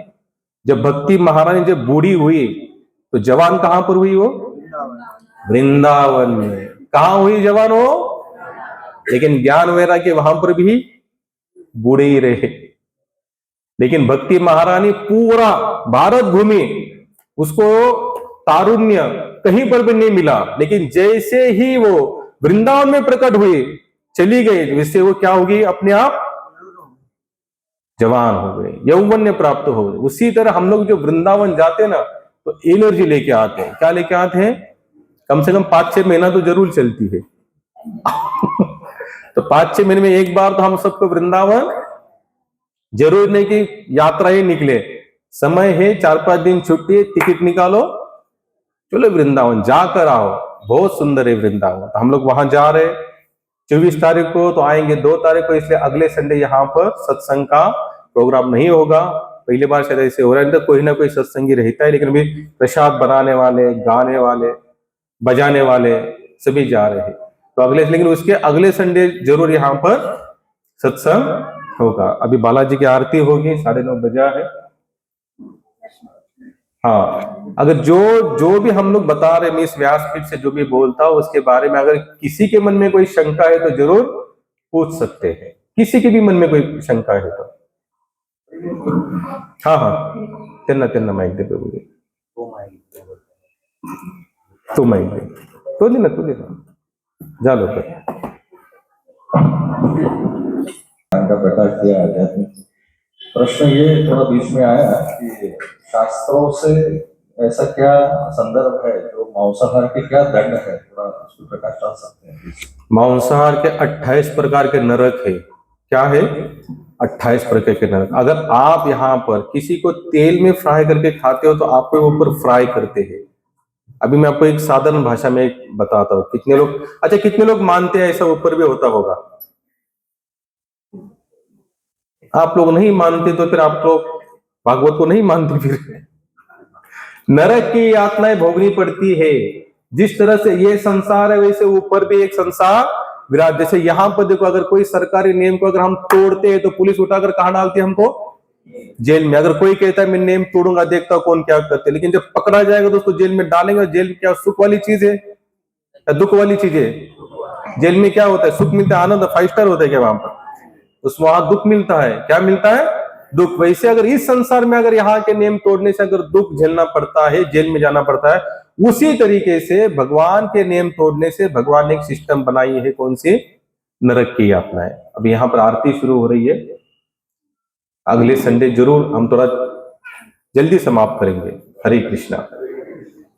जब भक्ति महारानी जब बूढ़ी हुई तो जवान कहां पर हुई? वो वृंदावन में। कहां हुई जवान हो? लेकिन ज्ञान वैराग्य वहां पर भी बूढ़े ही रहे। लेकिन भक्ति महारानी पूरा भारत घूमी, उसको तारुण्य कहीं पर भी नहीं मिला, लेकिन जैसे ही वो वृंदावन में प्रकट हुई, चली गई, जिससे वो क्या होगी? अपने आप जवान हो गए, यौवन्य प्राप्त हो गए। उसी तरह हम लोग जो वृंदावन जाते हैं ना, तो एनर्जी लेके आते हैं। क्या लेके आते हैं? कम से कम 5-6 महीना तो जरूर चलती है। तो 5-6 महीने में एक बार तो हम सबको वृंदावन, जरूर नहीं कि यात्रा ही निकले, समय है 4-5 दिन छुट्टी है, टिकट निकालो, चलो वृंदावन जाकर आओ। बहुत सुंदर है वृंदावन। तो हम लोग वहां जा रहे 24 तारीख को, तो आएंगे 2 तारीख को। इसलिए अगले संडे यहाँ पर सत्संग का प्रोग्राम नहीं होगा। पहली बार शायद ऐसे हो रहा है, तो कोई ना कोई सत्संगी रहता है, लेकिन अभी प्रसाद बनाने वाले, गाने वाले, बजाने वाले सभी जा रहे हैं। तो लेकिन उसके अगले संडे जरूर यहाँ पर सत्संग होगा। अभी बालाजी की आरती होगी, 9:30 बजा है। हाँ, अगर जो भी हम लोग बता रहे, मिस व्यासपीठ से जो भी बोलता हो उसके बारे में अगर किसी के मन में कोई शंका है तो जरूर पूछ सकते हैं। किसी के भी मन में कोई शंका है तो हाँ, त्यांना माइक दे बोले, तो माइक दे, तो दे ना, जा लो का प्रकाश दिया आध्यात्मिक। प्रश्न ये थोड़ा बीच में आया कि शास्त्रों से ऐसा क्या संदर्भ है जो मांसाहार के क्या दंड है, थोड़ा उस पर प्रकाश डाल सकते हैं? मांसाहार के 28 प्रकार के नरक है। क्या है? 28 प्रकार के नरक। अगर आप यहाँ पर किसी को तेल में फ्राई करके खाते हो तो आपके ऊपर फ्राई करते हैं। अभी मैं आपको एक साधारण भाषा में बताता हूँ। कितने लोग मानते हैं ऐसा ऊपर भी होता होगा? आप लोग नहीं मानते तो फिर आप लोग भागवत को नहीं मानते। फिर नरक की यातनाएं भोगनी पड़ती है। जिस तरह से ये संसार है वैसे ऊपर भी एक संसार विराट। जैसे यहाँ पर देखो, अगर कोई सरकारी नियम को अगर हम तोड़ते हैं तो पुलिस उठाकर कहाँ डालती है हमको? जेल में। अगर कोई कहता है मैं नियम तोड़ूंगा, देखता हूं कौन क्या करते, लेकिन जब पकड़ा जाएगा तो उसको जेल में डालेंगे। जेल में क्या सुख वाली चीज है या दुख वाली चीज है? जेल में क्या होता है? सुख मिलता है, आनंद, 5 स्टार होता है क्या वहां पर? उस वहां दुख मिलता है। क्या मिलता है? दुख। वैसे अगर इस संसार में अगर यहाँ के नियम तोड़ने से अगर दुख झेलना पड़ता है, जेल में जाना पड़ता है, उसी तरीके से भगवान के नियम तोड़ने से भगवान ने एक सिस्टम बनाई है, कौन सी? नरक की यातना है। अब यहाँ पर आरती शुरू हो रही है, अगले संडे जरूर हम थोड़ा जल्दी समाप्त करेंगे। हरे कृष्णा।